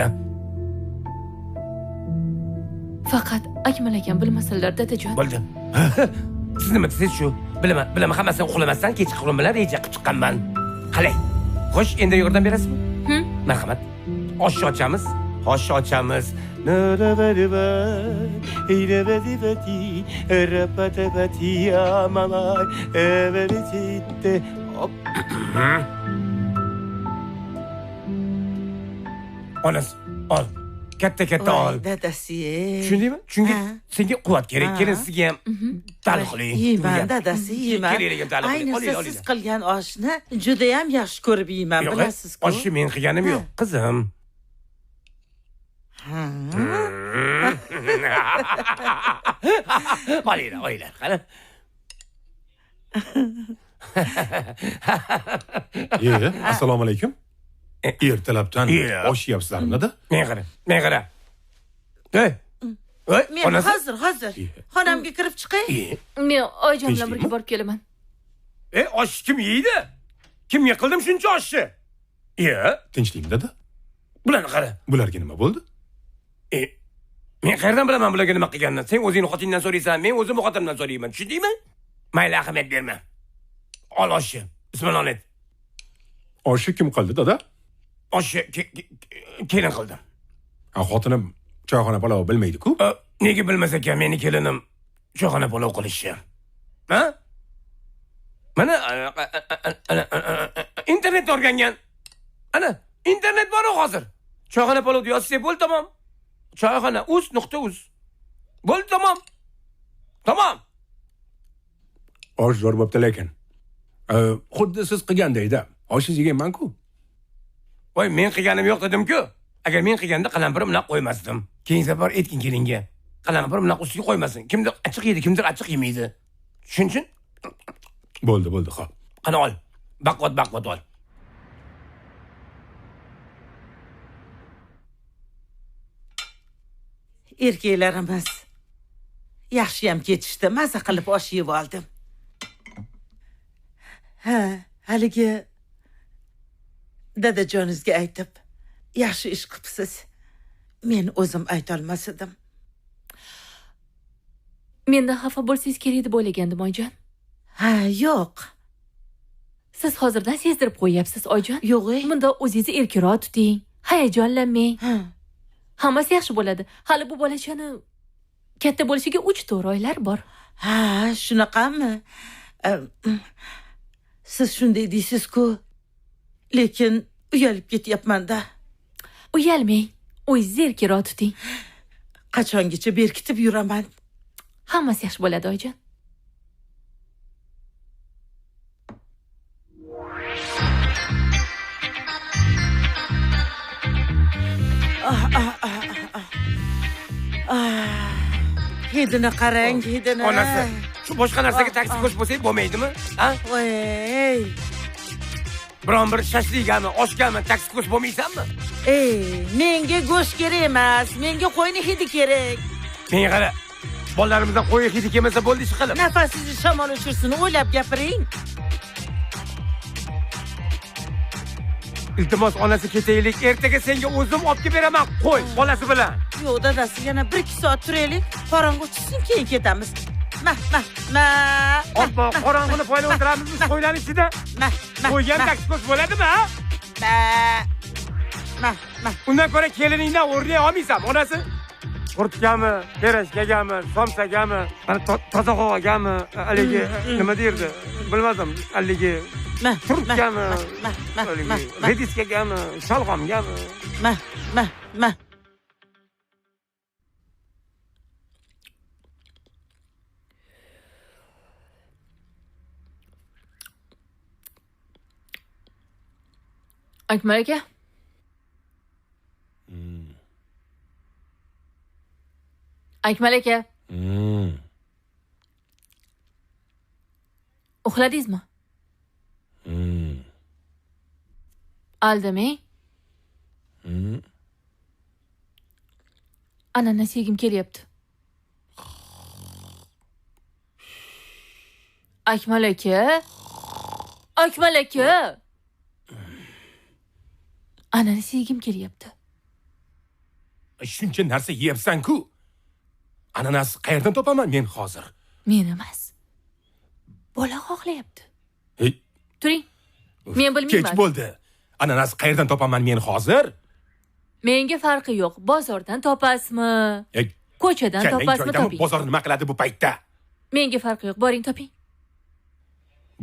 Faqat Akmal akam bilmasalar, dadajon.
Bo'ldi. Siz nima desiz shu? Bilaman, hammasini uxlamasdan kechqurun bilan reja qilib chiqqanman. Qalay? Xo'sh, endi yordam berasizmi? Marhamat. Osh ochamiz. Onas, ol. Katta ol.
Dadasi.
Tushundingmi? Chunki senga quvvat kerak. Kelin sizga ham taliqli.
Yeyman, dadasi, yeyman. Ayniqsa siz qilgan oshni juda ham yaxshi ko'rib yeyman, bilasiz-ku.
Oshni men qilganim yo'q, qizim. Olinglar, qani.
Assalomu alaykum. Ertalabdan osh yeyapsizlarmi-da?
Men qara. Ey,
Men
onasi.
hozir xonamga kirib chiqay.
Men oyijon bilan birga borib kelaman.
Osh kim yeydi? Kim yiqildim shuncha oshni?
Tinchlikmi-da?
Bularni qara.
Bularga nima bo'ldi?
Men qayerdan bilaman bularga nima qilganini? Sen o'zing xotiningdan so'raysan, men o'zim xotinimdan so'rayman. Tushundingmi? Mayli, ahamiyat berma. Ol oshni. Bismillah et.
Oshni kim qildi, dada?
Oshni kelin qildim.
Xotinim choyxona palov bilmaydi-ku.
Nega bilmas ekan meni kelinim choyxona palov qilishni? Ha? Mana internet o'rgangan. Ana, internet bor hozir. Choyxona palov yozsak bo'ldi, tamom. Choyxona uz.uz. Bo'ldi, tamom. Tamom.
Osh zo'r bo'pti lekin. Xuddi siz qilgandayda. Oshingiz yeganman-ku.
Voy, men qilganim yo'q dedim-ku. Agar men qilganda qalampir bilan qo'ymasdim. Keyin safar aytgin kelinga. Qalampir bilan ustiga qo'ymasin. Kimdir achchiq yeydi, kimdir achchiq yemaydi. Tushunshin?
Bo'ldi, xo'p.
Qani ol. Baqvat ol.
Erkaklarimiz yaxshiyam ketishdi. Maza qilib osh yeb oldim. Haligi dadajoningizga aytib, yaxshi ish qilibsiz. Men o'zim ayta olmas edim.
Mendan xafa bo'lsangiz kerak deb o'ylagandim, oyijon.
Yo'q.
Siz hozirdan sezdirib qo'yapsiz, oyijon.
Yo'q.
Bunda o'zingizni erkroq tuting. Hayajonlanmang. Hammasi yaxshi bo'ladi. Hali bu bolachani katta bo'lishiga 3-4 oylar bor.
Shunaqami? Siz shunday deysiz-ku. Lekin uyalib ketyapman-da.
Uyalmang. O'zingizni erkroq tuting.
Qachongacha berkitib yuraman?
Hammasi yaxshi bo'ladi, oyijon.
Hidini qarang, hidini.
Onasi, shu boshqa narsaga taksi ko'rib bo'lsak bo'lmaydimi? Ha?
Voy.
Biron bir shashligami, oshgami taksi ko'rib bo'lmaysanmi?
Menga go'sht kerak emas, menga qo'yni hidi kerak.
Men qara. Bolalarimizdan qo'y hidi kelmasa bo'ldi ish qilib.
Nafasingizni shamol uchirsin, o'ylab gapiring.
Iltimos, onasi ketaylik. Ertaga senga o'zim olib kelib beraman. Qo'y, bolasi bilan.
Yo'q, dadasi, yana 1-2 soat turaylik. Qorong'i tushsin, keyin ketamiz.
Oppa, qorong'ini poyla o'tiramiz qo'ylar ichida. Qo'ygan taksi ko'z bo'ladimi, ha? Undan ko'ra keliningdan o'rnay olmaysan, onasi. Qurtgami, terashgagami, somsagami, toza qog'agami, haligi nima derdi? Bilmadim, haligi turkgami, rediskagami, sholg'omgami.
Akmal aka. Akmal aka. Uxladingizmi? Aldamang. Ananas yegim kelyapti. Akmal aka. Akmal aka. Ananas yegim kelyapti.
Shuncha narsa yeyapsan-ku. Ananas qayerdan topaman men hozir?
Men emas. Bola xohlayapti. Turing. Men bilmayman.
Kech bo'ldi. Ananas qayerdan topaman men hozir?
Menga farqi yo'q. Bozordan topasizmi? Ko'chadan topasizmi toping.
Bozor nima qiladi bu paytda?
Menga farqi yo'q. Boring toping.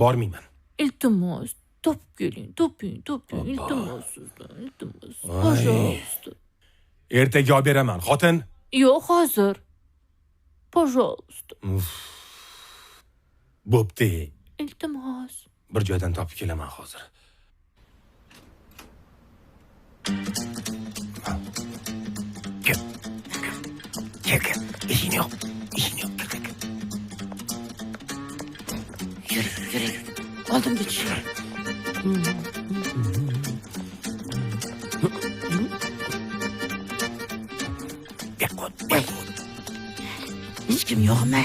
Bormayman.
Iltimos, topib keling. Toping. Iltimos sizdan, iltimos. Пожалуйста.
Ertaga olib beraman, xotin.
Yo'q, hozir. Пожалуйста.
Bo'pti.
Iltimos.
Bir joydan topib kelaman hozir.
Kel. İşin yok.
Yürü. oldimga tushing. Hech kim yo'qmi?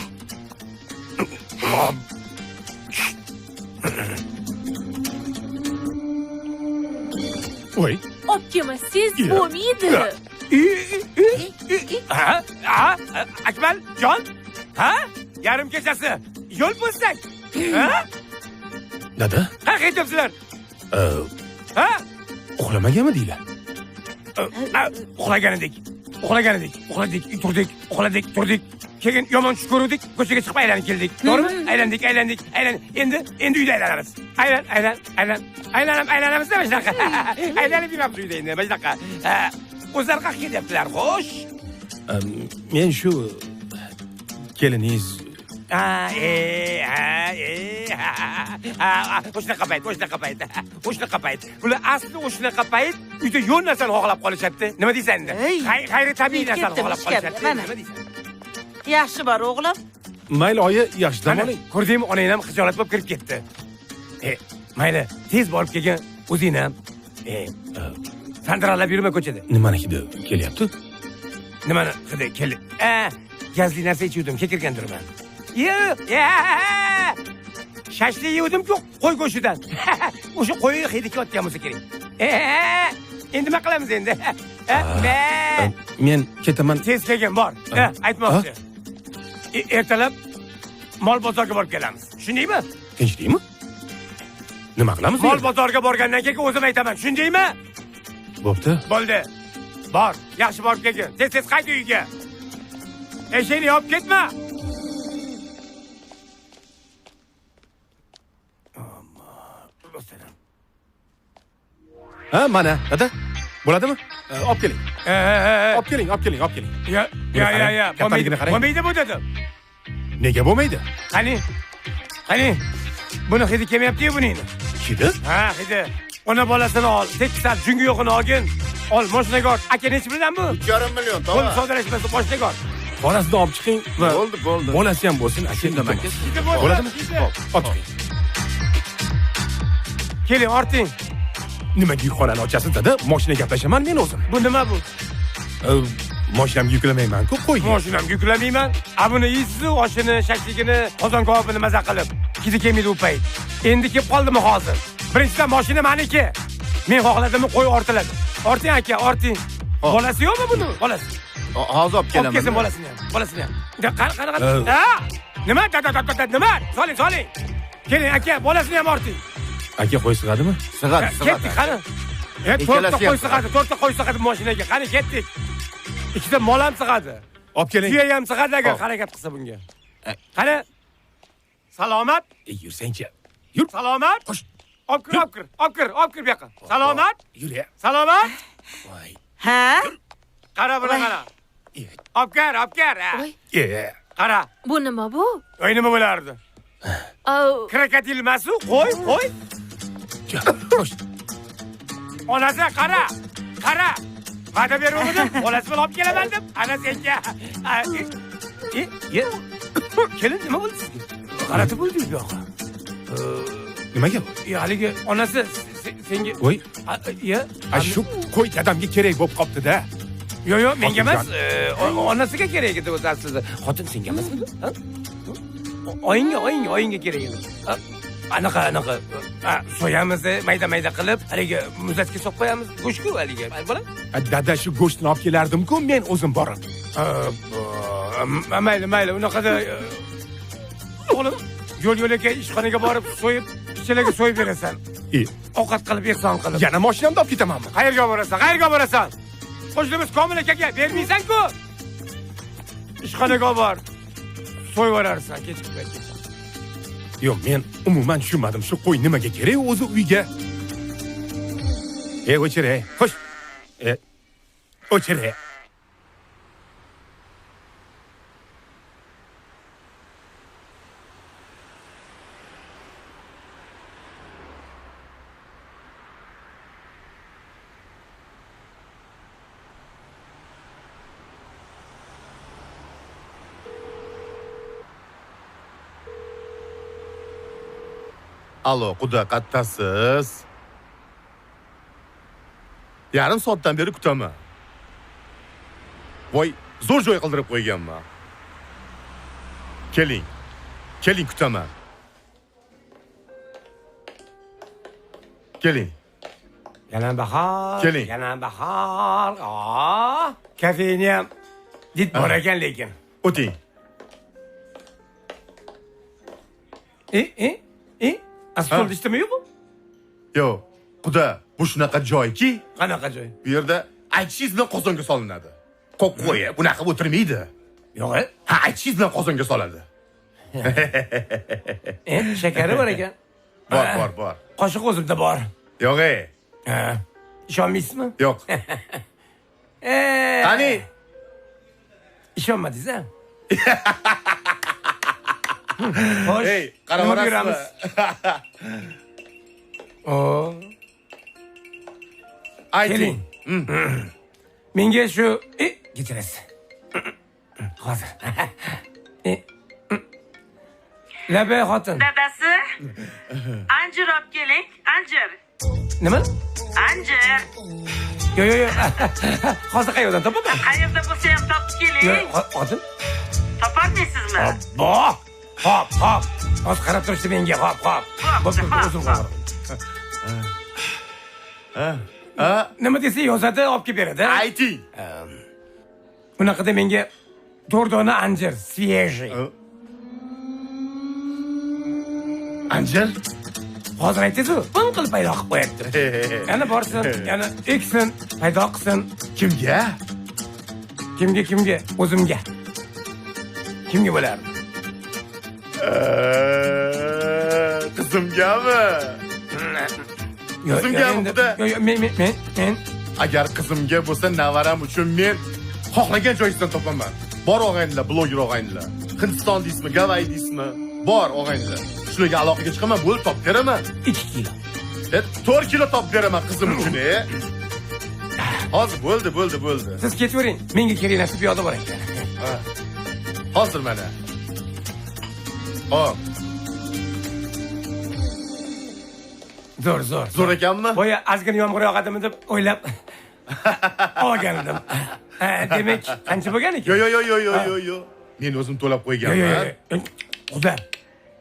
voy
olib kelmasangiz bo'lmaydi.
Ha? Akmal, jon? Ha? Yarim kechasi yo'l bo'lsak? Ha?
dada
Ha, qaytyapsizlar? Ha?
uxlamaganmi deylar?
Uxlagan edik. Turdik. Keyin yomon tush ko'rdik, ko'chaga chiqib aylanib keldik. To'g'rimi? Aylandik. Endi uyda aylanamiz. Aylanamiz mana shunaqa. Aylanib yuramiz uyda endi mana shunaqa. O'zlari qayerga ketyaptilar, xo'sh?
Men shu keliningiz
o'shanaqa payt. Bular asli o'shanaqa payt uyda yo'l narsani xohlab qolishadi. Nima deysan endi? G'ayri tabiiy narsani xohlab qolishadi. Nima deysan?
Yaxshi bor o'g'lim.
mayli oyi yaxshi dam oling.
Ko'rdingmi, onang ham xijolat bo'lib kirib ketdi. Mayli, tez borib kelgin, o'zing ham. Sandiralab yurma ko'chada.
Nimani hidi kelyapti?
Nimani hidi keldi? Gazli narsa ichuvdim, kekirgandirman. Shashlik yedim-ku qo'y go'shtidan. O'sha qo'y hidi ketgan bo'lsa kerak. Endi nima qilamiz endi?
Men ketaman.
Tez kelgin, bor. Aytmoqchi. Ertalab mol bozorga borib kelamiz. Tushundingmi?
Tinchlikmi? Nima qilamiz?
Mol bozorga borgandan keyin o'zim aytaman. Tushundingmi?
Bo'pti.
Bo'ldi. Bor, yaxshi borib kelgin. Tez qayt uyga. Eshikni yopib ketma.
Ha, mana, dada. Bo'ladimi? Olib keling. Olib keling.
Ya.
Kattaligini qarang.
Bo'lmaydi bu dedim.
Nega bo'lmaydi?
Qani? Buni hidi kelmayapti-yu buning.
Hidi?
Ha, hidi. Ona bolasini ol, teksal jungi yo'qini olgin. Ol, moshinaga ol. Aka nechi bilan bu?
3,5 million,
Pul
to'g'ri.
savdolashmasa moshinaga ol.
Bolasini olib chiqing va
Bo'ldi.
bolasi ham bo'lsin, aka.
Shunday
Bo'ladimi? Oching.
Keling, orting.
Nimaga yukxonani ochasiz, dada? Mashina gaplashaman men o'zim.
Bu nima bu?
Mashinamga yuklamayman-ku, qo'ying.
Mashinamga yuklamayman. Buni yeysiz, oshini, shashligini, qozon kabobini maza qilib. Hidi kelmaydi u payt. Endi kelib qoldimi hozir? Birinchidan mashina meniki. Men xohladimmi qo'y ortiladi. Orting aka, orting. Bolasi yo'qmi buni? Bolasi.
Hozir olib kelaman.
Olib kelsin bolasini ham. Qara. Nima? Nima? Soling. Keling aka, bolasini ham orting.
Aka qo'y sig'adimi?
Sig'adi.
Ketdik, qani. To'rtta qo'y sig'adi mashinaga. Qani ketdik. Ikkita mol ham sig'adi.
Olib keling.
Tuya ham sig'adi agar harakat qilsa bunga. Qani? Salomat?
Yursangchi. Yur.
Salomat?
Qo'sh.
Olib kir bu yoqqa. Salomat?
Yur ya.
Salomat?
Voy.
Ha?
Qara buni qara. Olib kir. Qara.
Bu nima bu?
Voy nima bo'lardi? Krokodil emas-u, qo'y.
Qo'sh.
Onasi qara. Va'da beruvdim, bolasi bilan olib kelaman deb. Ana senga. Kelin nima bo'ldi sizga? G'alati bo'ldi bu yoqqa.
Nimaga?
Haligi onasi senga
voy.
Shu
qo'y dadamga kerak bo'lib qopti-da.
Yo'q, menga emas, onasiga kerak edi o'zi aslida. Xotin senga emasmi? Oyingga kerak edi. Anaqa. So'yamiz, mayda qilib, haligi muzlatga solib qo'yamiz. Go'shtku haligi. Bo'ladi?
Dada shu go'shtni olib kelardim-ku, men o'zim borib.
Mayli, unaqada o'g'lim, yo'l-yo'lakay ishxonaga borib so'yib, ichilarga so'yib berasan. Ovqat qilib, ehson qilib.
Yana mashinamda olib ketamanmi?
Qayerga borasan? Qo'shnimiz Komil akaga bermaysan-ku. Ishxonaga bor. So'yib yuborarsan, kechikib ketsan.
Yo'q, men umuman tushunmadim. Shu qo'y nimaga kerak o'zi uyga? O'chir. Xo'sh. O'chir.
Alo, quda qattasiz? Yarim soatdan beri kutaman. Voy, zo'r joy qildirib qo'yganman. Keling. Keling kutaman. Keling.
Yana bahor.
Keling.
Yana bahor. Kafeni ham dit bor ekan lekin.
O'ting.
Asfalt ishtimi bu?
Yo'q, quda, bu shunaqa joyki,
Qanaqa joy?
bu yerda aytishingiz bilan qozonga solinadi. Qo'ya, bunaqa o'tirmaydi.
Yo'q.
Ha, aytishingiz bilan qozonga soladi.
Shakari bor ekan.
Bor.
Qoshiq o'zimda bor.
Yo'q.
Ishonmaysizmi?
Yo'q. Qani?
Ishonmadingiz-a? Xo'sh.
Ey, qarab
yuramiz.
Ayting.
Menga shu kechirasiz. Hozir. Labay xotin.
Dadasi, anjir olib keling, anjir.
Nima?
Anjir.
Yo'q. Hozir qayerdan topaman?
Qayerda bo'lsa ham topib keling.
Xotin.
Topolmaysizmi?
Hop. Hozir qarab turishdi menga, hop. O'zim qaradim. Nima desa yozadi, olib kelib beradi.
Ayting.
Bunaqada menga 4 dona anjir, свежий.
Anjir?
Hozir aytasiz-ku, ping qilib paydo qilib qo'yapti. Yana borsin, yana eksin, paydo qilsin.
Kimga?
Kimga? O'zimga. Kimga bo'lardi?
Qizimgami? Qizimgami buda?
Yo'q, men.
Agar qizimga bo'lsa, navaram uchun men xohlagan joyingizdan topaman. Bor og'aynilar, bloger og'aynilar. Hindiston deysizmi, Gavay deysizmi? Bor og'aynilar. Shularga aloqaga chiqaman, bo'lib topib beraman.
2 kilo.
4 kilo topib beraman qizim uchun. Hozir bo'ldi.
Siz ketavering. Menga kerak narsa bu yoqda bor ekan.
Hozir mana. Hop. Zo'r ekanmi?
Boya ozgina yomg'ir yog'adimi deb o'ylab olgandim. Demak, qancha bo'lgan ekan?
Yo'q. Men o'zim to'lab qo'yganman.
Xudo.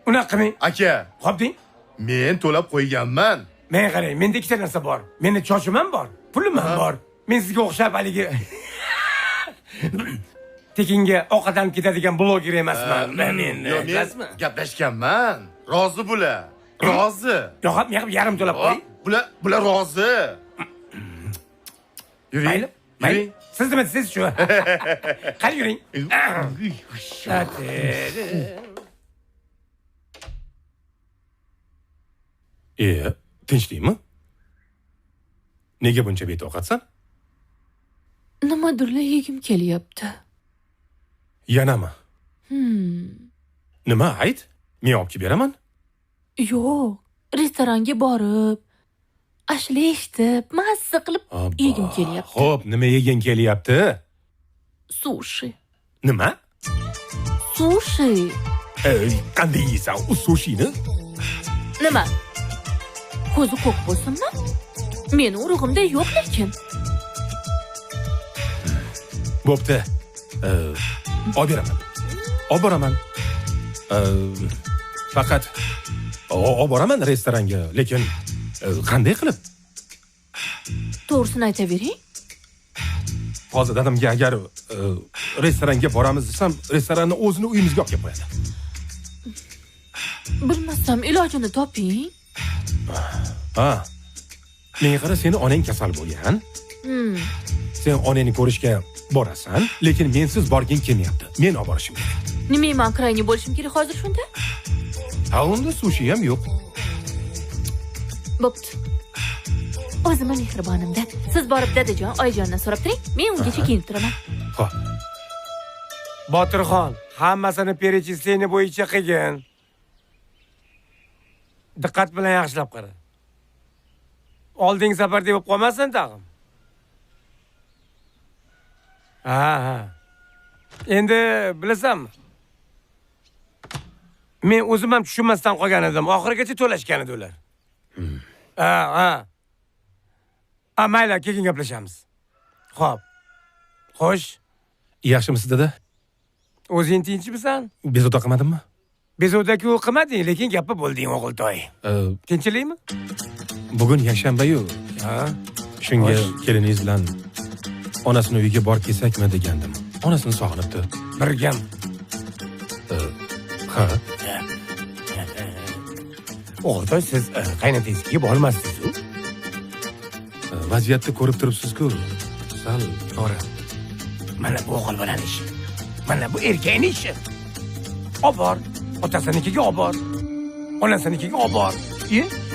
Unaqa qilmang.
Aka,
Xo'p deng.
men to'lab qo'yganman.
Men qarang, menda ikkita narsa bor. Menda chochim ham bor, pulim ham bor. Men sizga o'xshab haligi tekinga ovqatlanib ketadigan bloger emasman. Men
gaplashganman. Rozi bular. Rozi.
Yo'q, men yarim to'lab qo'y.
Bular rozi. Yuring.
Siz nima deysiz shu? Qani yuring.
Tinchlikmi? Nega buncha betoqatsan?
Nimadirlar yegim kelyapti.
Yanami? Nima ayt? Men olib kelib beraman.
Yo'q, restoranga borib, ashla eshitib, mazza qilib yegim kelyapti.
Xo'p, nima yeging kelyapti?
Sushi.
Nima?
Sushi.
Qanday yeysan u sushini?
Nima? Ko'zi ko'k bo'lsinmi? Meni urug'imda yo'q lekin.
Bo'pti. Olib beraman. Olib boraman. Faqat olib boraman restoranga, lekin qanday qilib?
To'g'risini aytavering.
Hozir dadamga agar restoranga boramiz desam, restoranni o'zini uyimizga olib kelib qo'yadi.
Bilmasam, ilojini toping.
Menga qara, seni onang kasal bo'lgan. Sen onangni ko'rishga borasan, lekin mensiz borging kelmayapti. Men olib borishim kerak.
Nimaga men krayni bo'lishim kerak hozir shunda?
Unda sushi ham yo'q.
Bo'pti. O'zimga mehribonimda. Siz borib dadajon, oyijondan so'rab turing. Men ungacha kiyinib turaman.
Xo'p.
Botirxon, hammasini перечисление bo'yicha qilgin. Diqqat bilan yaxshilab qara. Olding safar deb qolmasin tag'in. Endi bilasanmi? Men o'zim ham tushunmasdan qolgan edim. Oxirigacha to'lashgan edi ular. Ha. Mayli, keyin gaplashamiz. Xo'p. Xo'sh.
Yaxshimisiz dada?
O'zing tinchmisan?
Bezovta qilmadimmi?
Bezovta-ku qilmading, lekin gapni bo'lding o'g'iltoy. Tinchlikmi?
Bugun yakshanba-yu.
Ha.
Shunga keliningiz bilan onasini uyiga borib kelsakmi degandim. Onasini sog'inibdi.
Birgam.
Ha.
O'g'iltoy, siz qaynotangizga bormassiz-ku?
Vaziyatni ko'rib turibsiz-ku. Sal
to'g'ri. Mana bu o'g'il bilan ishi. Mana bu erkakning ishi. Obor, otasinikiga obor. Onasinikiga obor.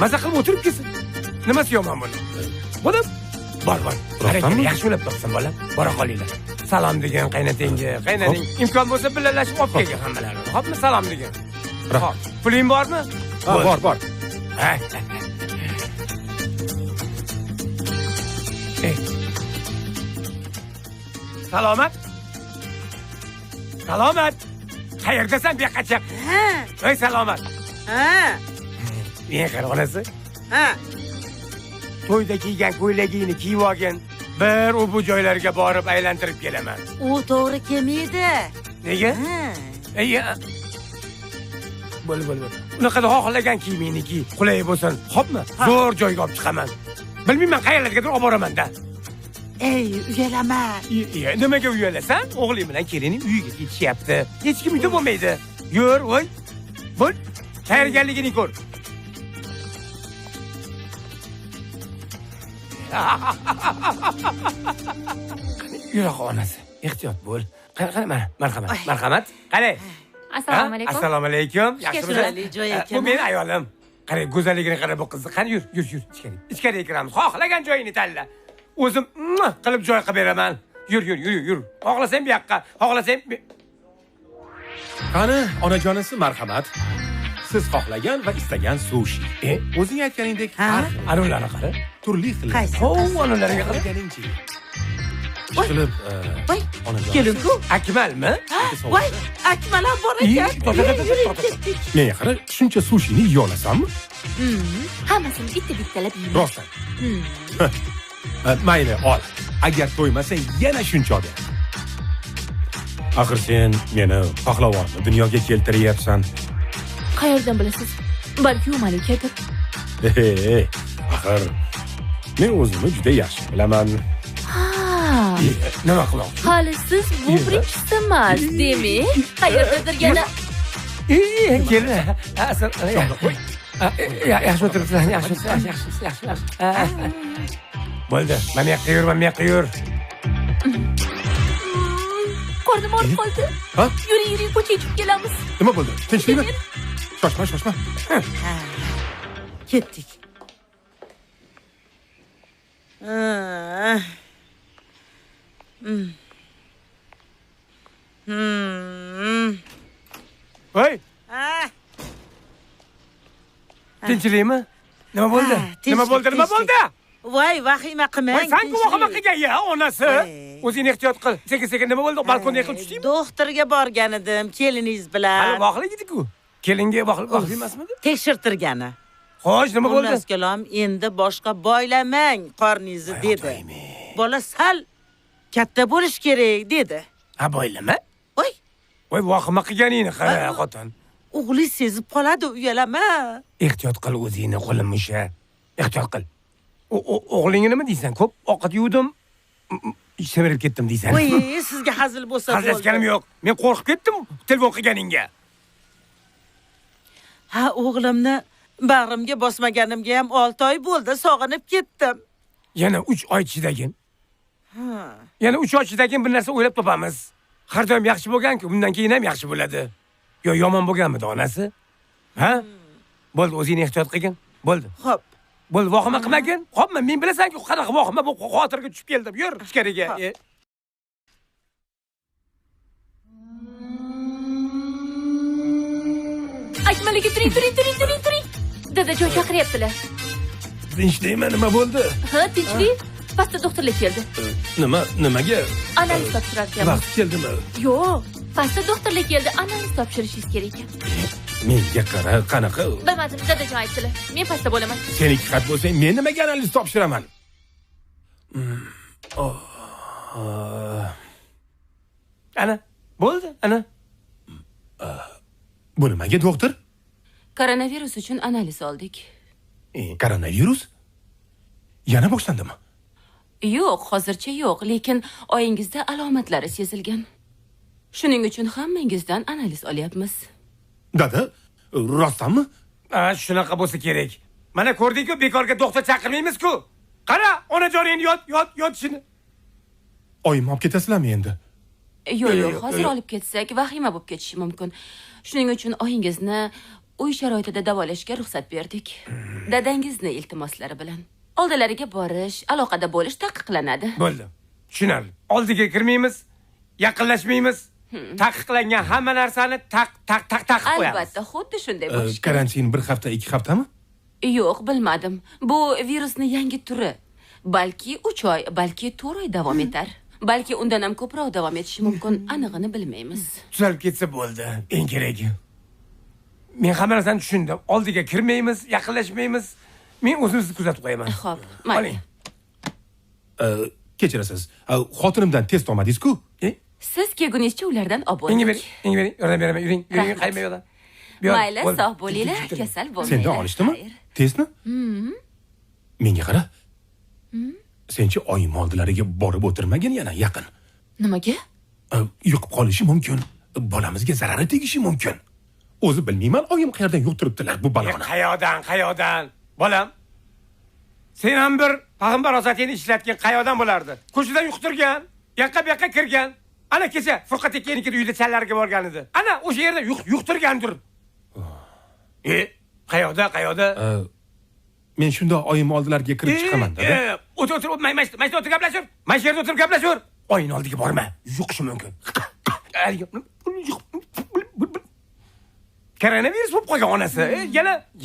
Maza qilib o'tirib kelsin. Nimasi yomon buni? Buni bor. Harakatni yaxshi o'ylab topsin bolam. Bora qolinglar. Salom degan qaynotangga, qaynoting imkon bo'lsa birgalashib olib kelgan hammalarini. Xo'pmi, salom degan. Xo'p, puling bormi?
Bor.
Salomat. Qayerdasan, bu yoqqa chiq. Ey, salomat. Men qara onasi. To'yda kiygan ko'ylagingni kiyib olgin. Bir bu joylarga borib aylantirib kelaman.
U to'g'ri kelmaydi.
Nega? Bo'l. Unaqada xohlagan kiyimingniki qulay bo'lsin. Xo'pmi? Zo'r joyga olib chiqaman. Bilmayman qayerlargadir olib boraman-da.
Ey, uyalama.
Nimaga uyalasan? O'g'ling bilan kelining uyiga ketishyapti. Hech kim uyda bo'lmaydi. Yur, voy. Bo'l. Tayyorgarligini ko'r. Yuraq onasi, ehtiyot bo'l. Qani, marhamat. Qani?
Assalomu alaykum.
Assalomu alaykum.
Yaxshimisiz? Joy ekan.
Bu men ayolim. Qani, go'zalligini qara bu qizni. Qani, yur. Ichkariga kiramiz. Xohlagan joyini tanla. O'zim qilib joy qilib beraman. Yur. Xohlasang bu yoqqa, xohlasang.
Qani, onajonisi marhamat. Siz xohlagan va istagan sushi. O'zing aytganingdek har xil.
Anolarni qara.
Turli xil.
Anolarga qara.
Qilib,
Voy,
onajon.
kelinku.
Akmalmi?
Voy, Akmal ham bor ekan.
Menga qara, shuncha sushini yiy olasanmi?
Hammasini bitta-bittalab yeyman.
Rostdan. Mayli, ol. Agar to'ymasang, yana shuncha ol. Axir sen meni pahlavonni dunyoga keltiryapsan.
Qayerdan bilasiz? Balki u malikadir.
Axir men o'zimni juda yaxshi bilaman.
Nima qilaman?
Hali siz bu birinchisi emas, demak, qayerdadir yana.
Kelin. Yaxshi o'tiribsan, yaxshi. Bo'ldi. Mana yoqqa yur.
Qornim og'rib qoldi. Yuring, ko'chaga chiqib kelamiz.
Nima bo'ldi? Tinchlikmi? Shoshma.
Ketdik.
Voy. Tinchlikmi? Nima bo'ldi?
Voy, vahima qilmang.
Sen ku vahima qilgan-ya, onasi. O'zing ehtiyot qil. Sekin nima bo'ldi? Balkonga yiqilib tushdingmi?
Doktorga borgan edim, keliningiz bilan.
Hali voqlik edi-ku. Kelinga voqlik emasmidi?
Tekshirtirgani.
Xo'sh, nima bo'ldi?
Xullas kalom, endi boshqa boylamang qorningizni dedi. Bola sal katta bo'lish kerak dedi.
Boylama?
Voy,
vahima qilganingni qara, xotin.
o'g'li sezib qoladi, uyalama.
Ehtiyot qil o'zingni, qo'lim musha. Ehtiyot qil. O'g'lingga nima deysan? Ko'p ovqat yuvdim, semirib ketdim deysan.
Voy, sizga hazil bo'lsa bo'ldi.
Hazilashganim yo'q. Men qo'rqib ketdim telefon qilganingga.
Ha, o'g'limni bag'rimga bosmaganimga ham 6 oy bo'ldi, sog'inib ketdim.
Yana 3 oy chidagin. Yana 3 oy chidagin bir narsa o'ylab topamiz. Har doim yaxshi bo'lgan-ku, bundan keyin ham yaxshi bo'ladi. Yo, yomon bo'lganmidi onasi? Ha? Bo'ldi, o'zingni ehtiyot qilgin. Bo'ldi.
Xo'p.
Bo'ldi, vahima qilmagin. Xo'pmi, men bilasan-ku, qanaqa vahima bu xotirga tushib keldim. Yur, ichkariga.
Akmalga turing. Dadajon chaqiryaptilar.
Tinchlikmi, nima bo'ldi?
Ha, tinchlik. Pastda doktorlar keldi.
Nimaga?
Analiz topshirarkan.
Vaqt keldimi?
Yo'q, pastda doktorlar keldi. Analiz topshirishingiz kerak ekan.
Menga qara, qanaqa?
Bilmadim, dadajon aytdilar. Men pastda bo'laman.
Sen ikki xat bo'lsang, men nimaga analiz topshiraman?
Ana, bo'ldi, ana.
Bu nimaga, doktor?
Koronavirus uchun analiz oldik.
Koronavirus? Yana boshlandimi?
Yo'q, hozircha yo'q, lekin oyingizda alomatlari sezilgan. Shuning uchun hammangizdan analiz olyapmiz.
Dada, rostdanmi?
Shunaqa bo'lsa kerak. Mana ko'rding-ku, bekorga doktor chaqirmaymiz-ku. Qara, onajoning yot shuni.
Oyim olib ketasizlarmi endi?
Yo'q, hozir olib ketsak vahima bo'lib ketishi mumkin. Shuning uchun oyingizni uy sharoitida davolashga ruxsat berdik. Dadangizni iltimoslari bilan. Oldilariga borish, aloqada bo'lish taqiqlanadi.
Bo'ldi. Tushunarli. Oldiga kirmaymiz, yaqinlashmaymiz. Taqiqlangan hamma narsani taq qo'yamiz.
Albatta, xuddi shunday bo'lishi kerak.
Karantin 1 hafta, 2 haftami?
Yo'q, bilmadim. Bu virusning yangi turi. Balki 3 oy, balki 4 oy davom etar. Balki undan ham ko'proq davom etishi mumkin, anig'ini bilmaymiz.
Tuzalib ketsa bo'ldi, eng keragi. Men hamma narsani tushundim. Oldiga kirmaymiz, yaqinlashmaymiz. Men o'zimizni kuzatib qo'yaman.
Xo'p, mayli.
Kechirasiz. Xotinimdan test olmadingiz-ku?
Siz kelgunizcha ulardan olib
Menga
bo'ldik.
bering, yordam beraman. Yuring, qayma yo'ldan.
Mayli, sog' bo'linglar, kasal bo'lmanglar.
Sendan olishdimi? Testni? Menga qara. Senchi oyim oldilariga borib o'tirmagin yana yaqin.
Nimaga?
Yuqib qolishi mumkin. Bolamizga zarari tegishi mumkin. O'zi bilmayman, oyim qayerdan yuqtiribdilar bu baloni.
Qayoqdan? Bolam. Sen ham bir payg'ambar osatini ishlatgan qayoqdan bo'lardi? Ko'chadan yuqtirgan, yaqqa kirgan. Ana kecha Furqat akanikida uyda challarga borgan edi. Ana o'sha yerda yuqtirgandir. Qayoqda?
Men shunda oyim oldilariga kirib chiqaman-da.
O'tir, maysa o'tir gaplashur. Maysa yerda o'tirib gaplashur. Oying oldiga borma, yuqishi mumkin. Koronavirus bo'lib qolgan onasi.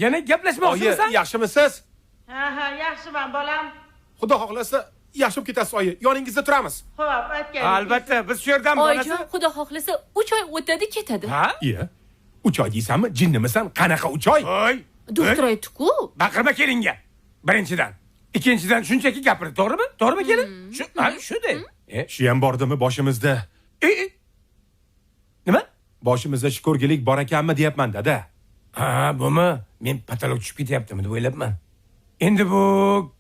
Yana gaplashmoqchimisan?
Oyi, yaxshimisiz?
Ha, yaxshiman bolam.
Xudo xohlasa, yaxshi bo'lib ketasiz, oyi. Yoningizda turamiz.
Xo'p, aytgan.
Albatta, biz shu yerdan bolasi.
Oyijon, xudo xohlasa 3 oy o'tadi, ketadi.
Ha?
Iya. 3 oy deysanmi? Jinnimisan? Qanaqa 3 oy?
Voy.
Doktor aytdi-ku.
Baqirma kelinga. Birinchidan. Ikkinchidan shunchaki gapirdi, to'g'rimi? To'g'rimi kelin? Shunday.
Shu ham bordimi boshimizda?
Nima?
Boshimizda shukurgilik bor ekanmi deyapman, dada.
Ha, bumi? Men patolog tushib ketyaptimi deb o'ylabman. Endi bu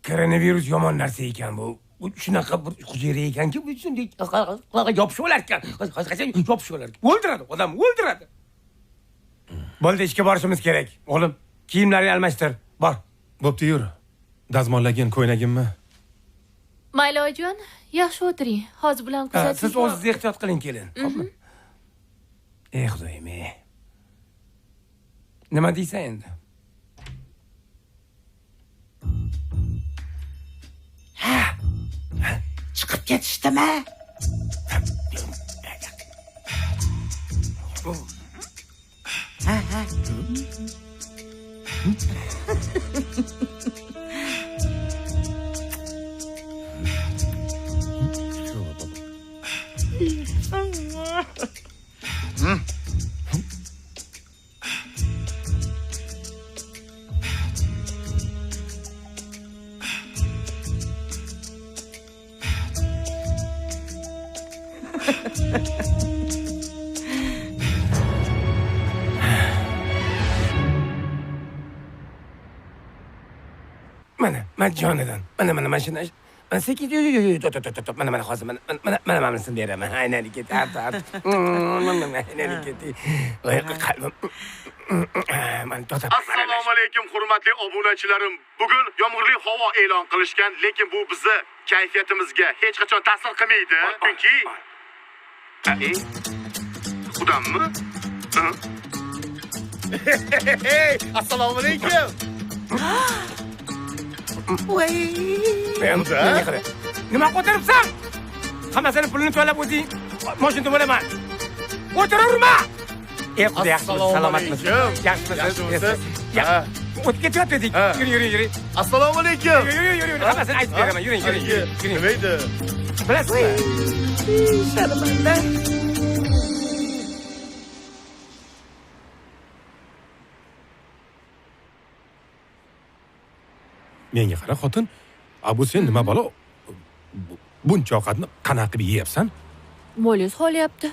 koronavirus yomon narsa ekan bu. Bu shunaqa bir hujayra ekanki, bu shunday yopishib olar ekan. Qachon yopishib olar. O'ldiradi, odam o'ldiradi. Bo'ldi, ishga borishimiz kerak. O'g'lim, kiyimlaringni almashtir. Bor.
Bo'pti, yur. Dazmollagan ko'ynagimmi?
Mayli oyijon, yaxshi o'tiring. Hozir bilan kuzating.
Siz o'zingiz ehtiyot qiling, kelin. Xo'pmi? Xudoyim. Nima deysan endi?
Chiqib ketishdimi? Ha.
Mana jonidan. Mana mashina. Mana sekin mana hozir mana seni beraman. Aynan ket. Aynan ket. Voy qalbim.
Assalomu alaykum hurmatli obunachilarim. Bugun yomg'irli havo e'lon qilishgan, lekin bu bizni kayfiyatimizga hech qachon ta'sir qilmaydi. Chunki Xudammi? Assalomu alaykum.
Voy.
Nima qo'tiribsan? Hammasini pulini to'lab o'zing mashinada bo'laman. O'tirurma. Xudo yaxshimisiz, salomatmisiz? Yaxshimisiz? O'tib ketyapti dedik. Yuri.
Assalomu alaykum.
Yuri. Hammasini aytib beraman. Yuring.
Nima edi?
Bilasizmi?
Sharmanda.
menga qara xotin. Bu sen nima balo? Buncha ovqatni qanaqa qilib yeyapsan?
Mo'liz xolyapti.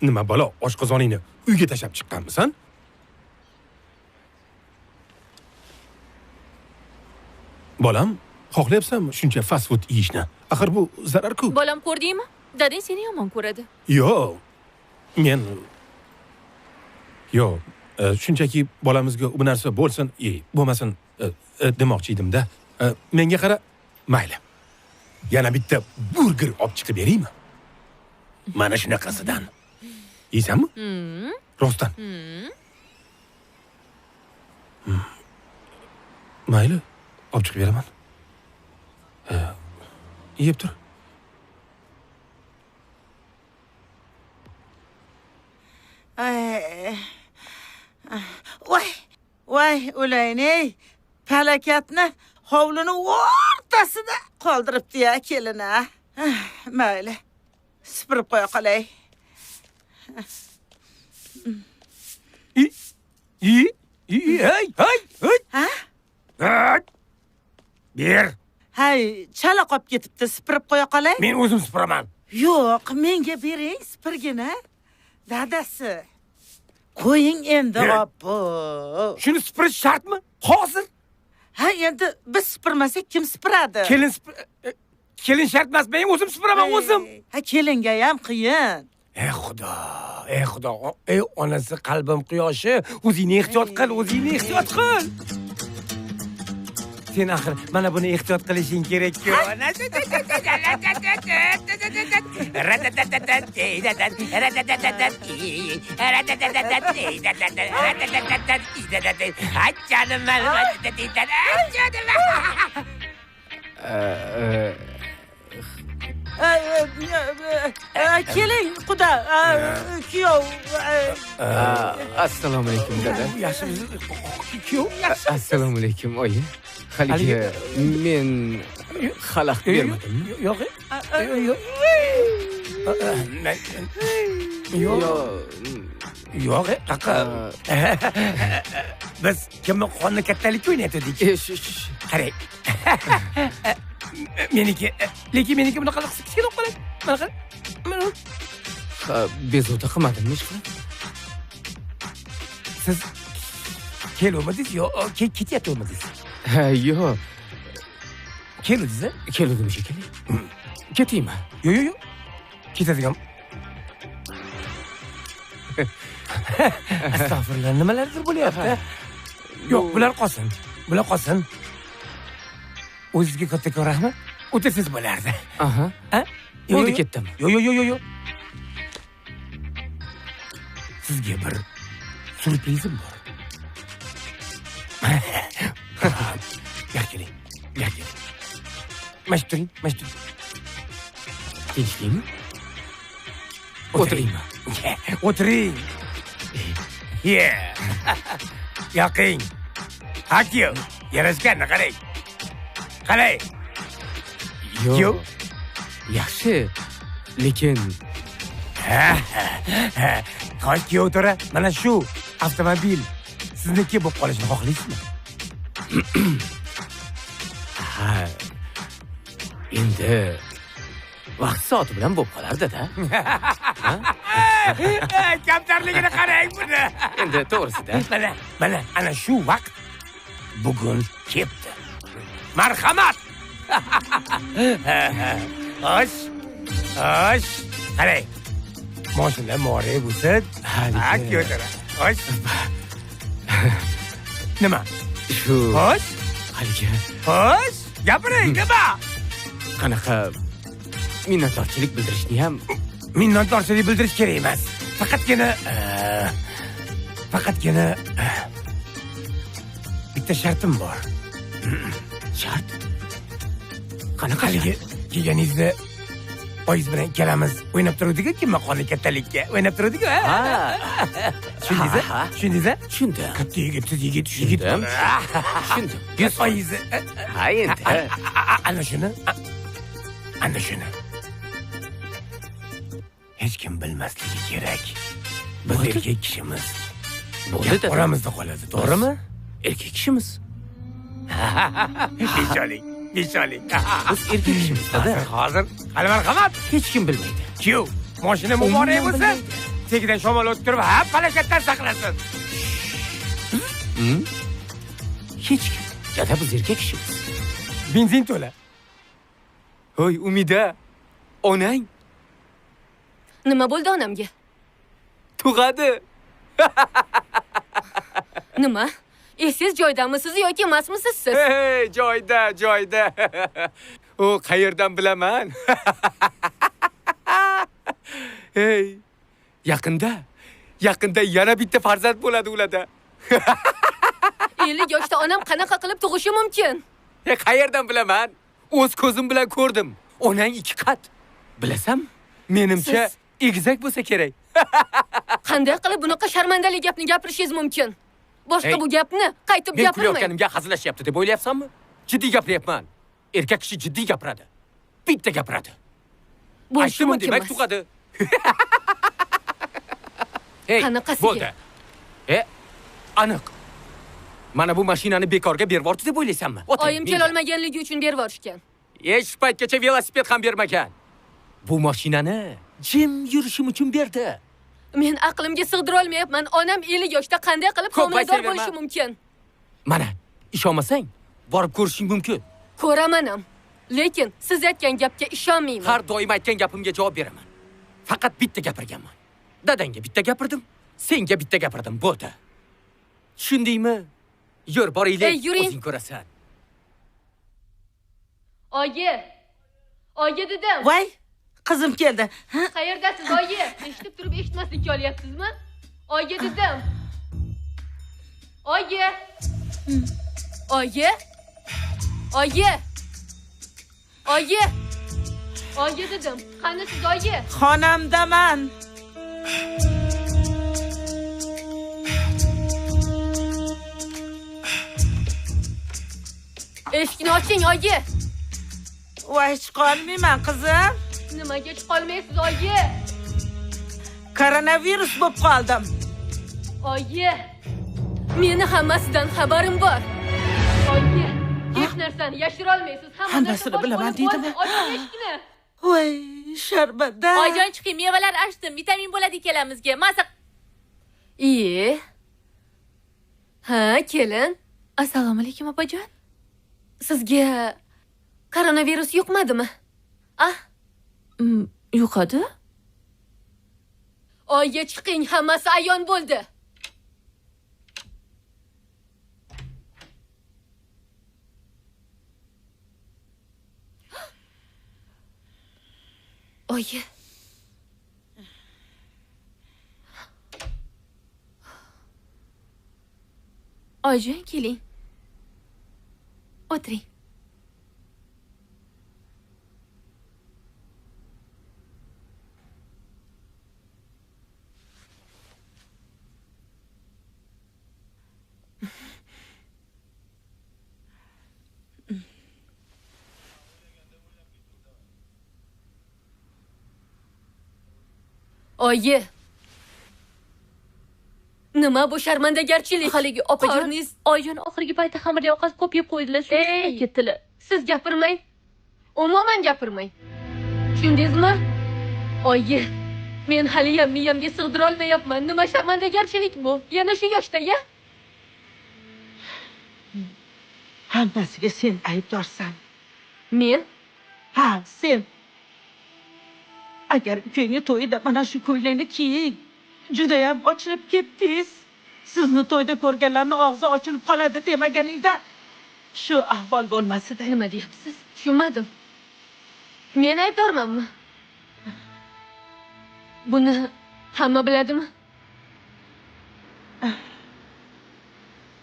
Nima balo? Oshqozoningni uyga tashab chiqqanmisan? Bolam, xohlayapsanmi shuncha fast food yeyishni? Axir bu zarar-ku.
Bolam ko'rdingmi? Dadang seni yomon ko'radi.
Yo'q. Men yo'q, shunchaki bolamizga bu narsa bo'lsin, bo'lmasin demoqchi edim-da. Menga qara, mayli. Yana bitta burger olib chiqib beraymi? Mana shunaqasidan. Yeysanmi? Rostdan. Mayli, olib chiqib beraman. Yeb tur.
Voy, o'layney. Falakatni hovlini o'rtasida qoldiribdi-ya kelina. Mayli. Sipirib qo'ya qolay.
Ha? Ber.
Hay, chala qolib ketibdi, sipirib qo'ya qolay.
Men o'zim sipiraman.
Yo'q, menga bering, sipirgina. Dadasi. Qo'ying endi, oppo.
Shuni sipirish shartmi? Hozir?
Ha, endi biz sipirmasak kim sipiradi?
Kelin shart emas, men o'zim sipiraman, o'zim.
Ha, kelinga ham qiyin.
Ey Xudo. Ey onasi qalbim quyoshi, o'zingni ehtiyot qil, Sen axir mana buni ehtiyot qilishing kerak-ku.
Keling, Xudo, kuyov.
Assalomu alaykum dada.
Yaxshimisiz? Kuyov?
Assalomu alaykum oyi. Haligi men xalaqit bermadimmi?
Yo'q. Yo'q, qaqa. Biz kimni qonni kattalik o'ynayotdik. Qarang. Lekin meniki bunaqa kichkina qoladi. Mana
bezovta qilmadimmi hech qilib?
Siz kelmadingiz yo ketyaptimiz?
Yo'q.
Keldingiz?
Keldim shekilli. Ketaymi?
Yo'q. Ketadigan. Astag'firullah, nimalardir bo'lyapti? Yo'q, bular qolsin. O'zingizga kattakon rahmat. O'tirsangiz bo'lardi.
Aha. Bo'ldi, ketdim.
Yo'q. Sizga bir surprizim bor. Keling. Mashturing. Tinchlikmi?
O'tiraymi?
O'tiring. Yoqing. Hakyo. Yarashganni qarang. Yo'q.
Yaxshi. Lekin
Qo'shki o'tira, mana shu avtomobil sizniki bo'lib qolishini xohlaysizmi?
ha. Endi vaqt soati bilan bo'lib qolar-da.
Kamtarligini qarang buni.
Endi to'g'risida.
Mana ana shu vaqt bugun keldi. Marhamat. Osh. Qarang. Mashina more bo'lsin. Yo'tara. Osh. Nima?
Shu.
Osh. Osh. Gapiring, nima?
Qanaqa minnatdorchilik bildirishni ham
minnatdorchilik bildirish kerak emas. Faqatgina bitta shartim bor.
Shart?
Qanaqaligi kelganingizda oyiz bilan ikkalamiz o'ynab turdik-ku, kimma qoni kattalikka o'ynab turdik-ku. Tushundingiz?
Tushundim.
Katta yigit, yigit.
Tushundim.
Yuz oyiz.
Ha, endi.
Ana shuni. Hech kim bilmasligi kerak. Biz erkak kishimiz.
Bo'ldi.
Oramizda qoladi, to'g'rimi?
Erkak kishimiz.
Besholing.
Biz erkak kishimiz-da.
Hozir qani marhamat.
Hech kim bilmaydi.
Kuyov, mashina muborak bo'lsin. Tegidan shamol o'ttirib, ha, falokatdan saqlasin.
Hech kim. Dada biz erkak kishimiz.
Benzin to'la.
Hoy, Umida. Onang
Nima bo'ldi onamga?
tug'adi.
Nima? Siz joydamisiz yoki emasmisiz siz?
Hey, joyda. O qayerdan bilaman? Hey, yaqinda yana bitta farzand bo'ladi ularda.
50 yoshda onam qanaqa qilib tug'ishi mumkin?
Qayerdan bilaman? O'z ko'zim bilan ko'rdim. Onang 2 qat. Bilasam, menimcha egizak bo'lsa kerak.
Qanday qilib bunaqa sharmandali gapni gapirishingiz mumkin? Boshqa bu gapni qaytib
Men
gapirmang.
kulayotganimga hazillashyapti deb o'ylayapsanmi? Jiddiy gapiryapman. Erkak kishi jiddiy gapiradi. Bitta gapiradi.
Bo'lishi mumkin
demak
emas.
tug'adi. Hey,
Qanaqasiga?
bo'ldi. Aniq. Mana bu mashinani bekorga berib yubordi deb o'ylaysanmi?
Oyim kelolmaganligi uchun berib yuborishgan.
Hech paytgacha velosiped ham bermagan. Bu mashinani jim yurishim uchun berdi.
Men aqlimga sig'dira olmayapman. Onam 50 yoshda qanday qilib
Ko'p
homilador
aytaverma.
bo'lishi mumkin?
Mana, ishonmasang, borib ko'rishing mumkin.
Ko'raman ham. Lekin siz aytgan gapga ishonmayman.
Har doim aytgan gapimga javob beraman. Faqat bitta gapirganman. Dadangga bitta gapirdim, senga bitta gapirdim, bo'ldi. Tushundingmi? Yur, boraylik,
Ey, yuring.
o'zing ko'rasan.
Oyi dedim.
Voy, qizim keldi. Ha?
Qayerdasiz oyi? Eshitib turib eshitmaslikka olyapsizmi? Oyi dedim. Oyi. Oyi dedim. Qani siz oyi?
Xonamdaman.
Eshikni oching oyi.
Voy, chiqolmayman qizim.
Nimaga chiqolmaysiz oyi?
Koronavirus bo'lib qoldim.
Oyi. Meni hammasidan xabarim bor. Oyi, hech narsani yashira olmaysiz.
Hammasini bilaman deydimi?
Oching eshikni.
Voy, sharbada.
Oyijon chiqing, mevalar ashdim, vitamin bo'ladi ikkalamizga. Masa. Ha, kelin. Assalomu alaykum opajon. Sizga koronavirus yuqmadimi? Yuqadi? Oyi chiqing, hammasi ayon bo'ldi. Oyi. Oyijon, keling. O'tiring. Oyi. Nima bu sharmandagarchilik? Haligi opajon, oyijon oxirgi paytda xamirli ovqat ko'p yeb qo'ydilar, shunga ketdilar. Siz gapirmang. Umuman gapirmang. Tushundingizmi? Oyi, men haliyam miyamga sig'dira olmayapman. Nima sharmandagarchilik bu? Yana shu yoshda-ya?
Hammasiga sen aybdorsan.
Men?
Ha, sen. Agar ukangni to'yida mana shu ko'ylakni kiying, juda ham ochilib ketdingiz. Sizni to'yda ko'rganlarning og'zi ochilib qoladi demaganingda shu ahvol bo'lmasdi.
Nima deyapsiz? Tushunmadim. Men aybdormanmi? Buni hamma biladimi?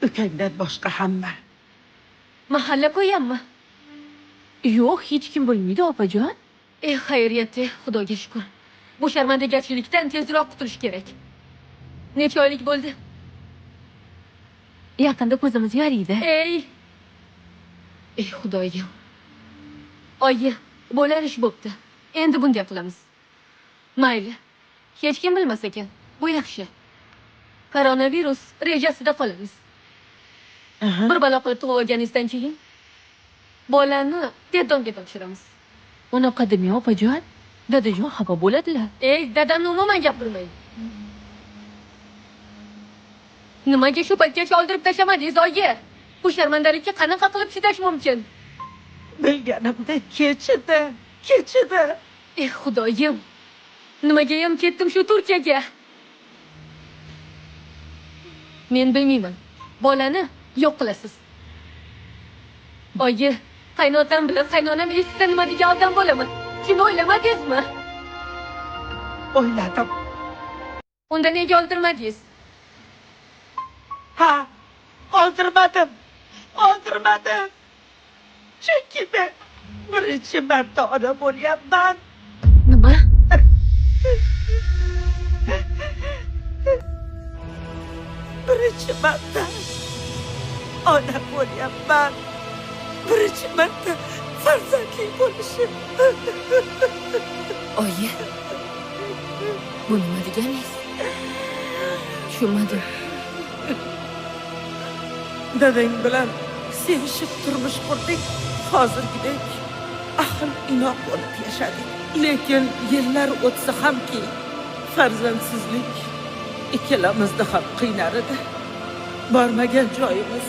Ukangdan boshqa hamma.
Mahalla qo'yammi? Yo'q, hech kim bilmaydi, opajon. Xayriyat, Xudoga shukr. Bu sharmandagarchilikdan tezroq qutulish kerak. Necha oylik bo'ldi? Yaqinda ko'zimiz yoriydi. Ey Xudoyim. Oyi, bo'lar ish bo'pti. Endi bunday qilamiz. Mayli. Hech kim bilmas ekan. Bu yaxshi. Koronavirus rejasida qolamiz. Bir balo qilib tug'ib olganingizdan keyin bolani dedonga topshiramiz. Unaqa demang, opajon. Dadajon xafa bo'ladilar. Dadamni umuman gapirmaydi. Nimaga shu paytgacha oldirib tashlamadingiz, oyi? Bu sharmandalikka qanaqa qilib chidash mumkin?
Bilganimda kechidi.
Xudoyim. Nimagayam ketdim shu Turkiyaga. Men bilmayman. Bolani yo'q qilasiz. Oyi, qaynotam bilan qaynonam eshitsa nima degan odam bo'laman? Shuni o'ylamadingizmi?
O'yladim.
Unda nega oldirmadingiz?
Ha, oldirmadim. Chunki men birinchi marta ona bo'lyapman.
Nima?
Birinchi marta ona bo'lyapman. Birinchi marta farzandli bo'lishim.
Oyi. Bu nima deganingiz? Tushunmadim.
Dadang bilan sevishib turmush qurdik. Hozirgidek ahil inoq bo'lib yashadik. Lekin yillar o'tsa hamki farzandsizlik ikkalamizni ham qiynar edi. Bormagan joyimiz,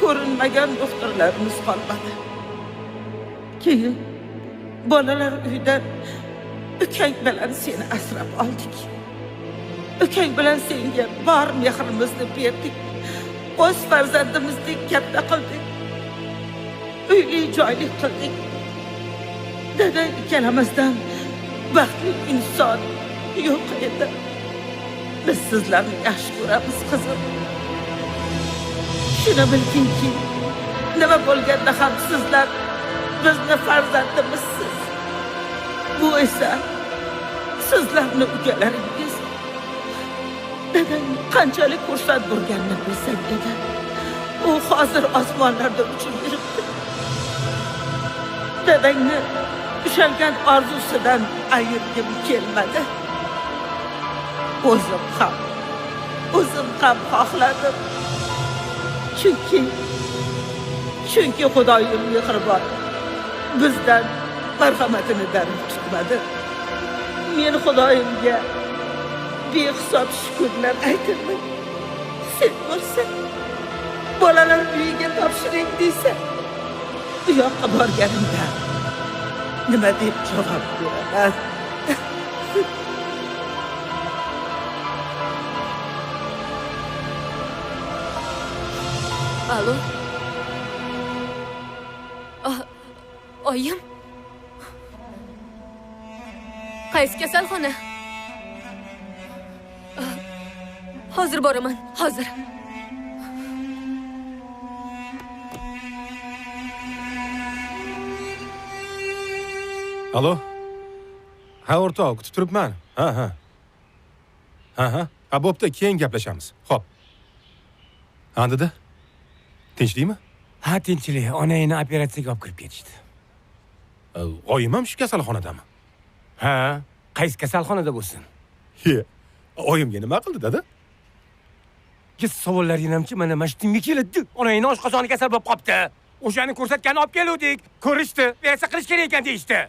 ko'rinmagan doktorlarimiz qolmadi. Keyin bolalar uyidan ukang bilan seni asrab oldik. Ukang bilan senga bor mehrimizni berdik. O'z farzandimizdek katta qildik. Uyli joyli qildik. Dada ikkalamizdan baxtli inson yo'q edi. Biz sizlarni yaxshi ko'ramiz, qizim. Shuni bilginki, nima bo'lganda ham sizlar bizni farzandimizsiz. Bu esa sizlarni ukalaringiz. Dadang qanchalik xursand bo'lganini bilsang edi. U hozir osmonlarda uchib yuribdi. Dadangni ushalgan orzusidan ayirgim kelmadi. O'zim ham xohladim. Chunki Xudoyim mehribon. Bizdan marhamatini darim tutmadi. Men Xudoyimga behisob shukrlar aytaman. Sen bo'lsa bolalar uyiga topshiring deysan. Bu yoqqa borganimda nima deb javob beraman?
Alo. Oyim. Qaysi kasalxona? Hozir boraman, hozir.
Alo. Ha, o'rtoq, kutib turibman. Ha. Bo'pti, keyin gaplashamiz. Xo'p. Andida? Tinchlikmi?
Ha, tinchlik. Onangni operatsiyaga olib kirib ketishdi.
Oyim ham shu kasalxonadami?
Ha, qaysi kasalxonada bo'lsin?
Oyimga nima qildi, dada?
Savollaringizchi mana mashtumga keladi. Onangni oshqozoni kasal bo'lib qopti. O'shani ko'rsatgani olib keluvdik. Ko'rishdi. Operatsiya qilish kerak ekan deyishdi.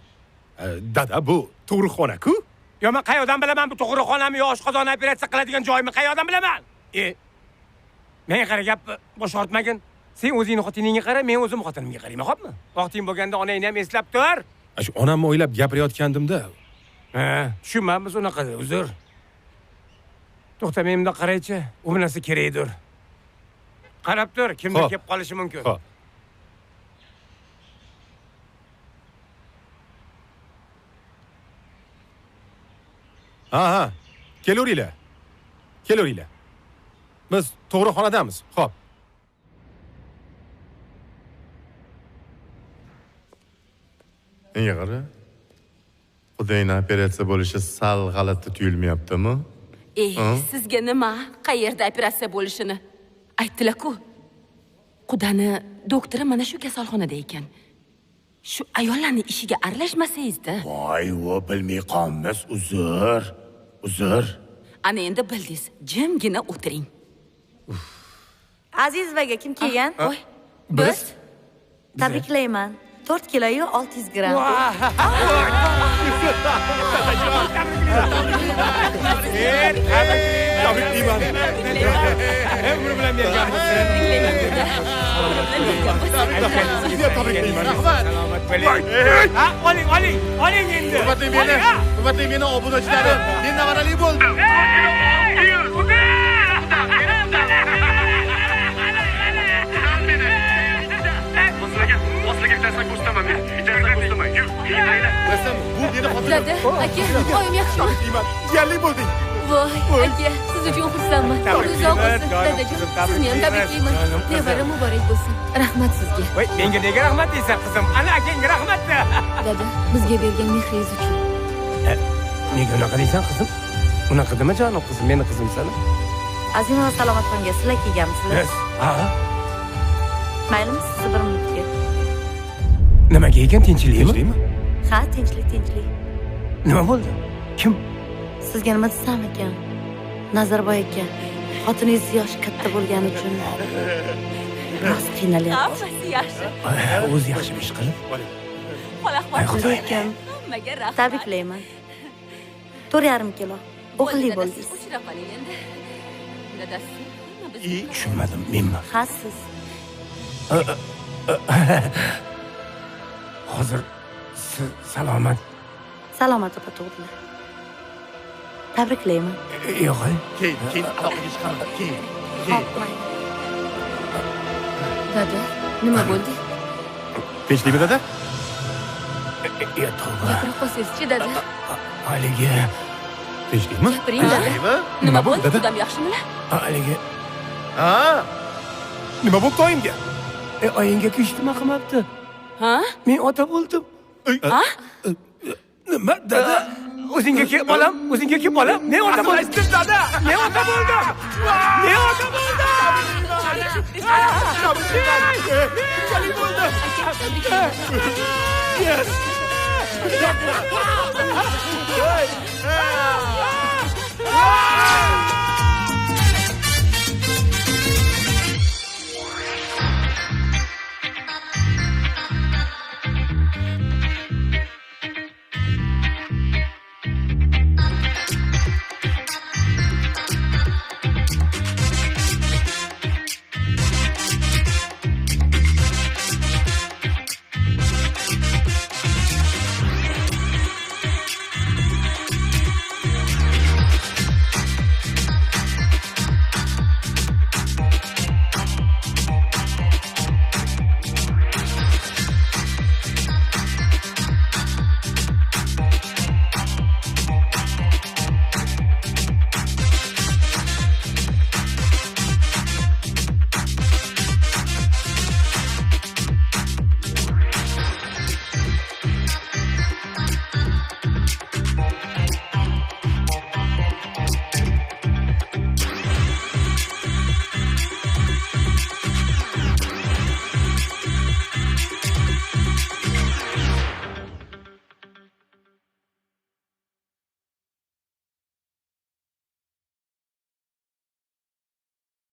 Dada, bu tug'ruqxona-ku?
Yo, men qayerdan bilaman bu tug'ruqxonami yo oshqozonni operatsiya qiladigan joymi? Qayerdan bilaman? Men qara gap bosh ortmagin. Sen o'zingni xotiningga qara, men o'zim xotinimga qarayman, xo'pmi? Vaqting bo'lganda onangni ham eslab tur.
Shu onamni o'ylab gapirayotgandimda.
Tushunmamiz unaqa, uzr. To'xta, men bunday qaraychi. U narsa kerakdir. Qarab tur, kimdir kelib qolishi mumkin.
Xo'p. Ha. Kelaveringlar. Biz tug'ruqxonadamiz. Xo'p.
Menga qara. Xudayni operatsiya bo'lishi sal g'alati tuyulmayaptimi?
Sizga nima? Qayerda operatsiya bo'lishini aytdilar-ku. Qudani doktori mana shu kasalxonada ekan. Shu ayollarning ishiga aralashmasangizda.
Voy, bilmay qolmiz, uzr.
Ana endi bildingiz, jimgina o'tiring.
Azizovaga kim kelgan?
Biz
Tabriklayman. 4 kiloyu 600 gram.
tabriklayman.
Umr bilan berganmiz.
Sizga tabriklayman.
Salomat bo'ling. Ha, oling endi.
Hurmatli meni obunachilarim, men nevarali bo'ldim. Rasam, bu meni xotinim.
Dada, aka, oyim yaxshi.
Jiyarli bo'lding.
Voy, aka, siz uchun xursandman. Uzoq bo'lsin, dadajon. Sizni ham tabriklayman. Nevara muborak bo'lsin. Rahmat sizga.
Voy, menga nega rahmat deysan, qizim? Ana akangga rahmat.
Dada, bizga bergan mehringiz uchun.
Nega unaqa deysan, qizim? Unaqa dema jonim, qizim, meni qizimsan.
Azimova Salomatxonga sizlar kelganmisizlar?
Ha?
Maylimi sizni bir minutga?
Nimaga ekan, tinchlikmi?
Ha, tinchlik.
Nima bo'ldi? Kim?
Sizga nima desam ekan? Nazarboy aka, xotiningiz yoshi katta bo'lgani uchun biroz qiynalyapti.
Hammasi yaxshi.
O'zi yaxshi ish qilib.
Lekin
Hammaga rahmat.
tabriklayman. 4,5 kilo. O'g'illi bo'ldingiz.
Uchrab qoling endi. Dadasi.
Tushunmadim, menmi?
Ha, siz.
Hozir salomat.
Salomat opa tug'dilar. Tabriklayman.
Yo'q.
Keyin aloqaga chiqaman. Keyin.
Dada, nima bo'ldi?
Tinchlikmi dada?
Yo, tavba.
Gapirib qo'ysangiz-chi, dada.
Haligi,
Tinchlikmi?
Gapiring, dada. Nima bo'ldi? Qudam yaxshimilar?
haligi
Ha?
Nima bo'pti oyimga?
oyingga kishtima qilmabdi.
Ha?
Men ota bo'ldim. Nima dada? O'zingga kel, bolam. O'zingga kel, bolam. Men ota bo'ldim. Aytdim dada. Men ota bo'ldim. Men ota bo'ldim. Kechalik bo'ldi. Yes.
Hey!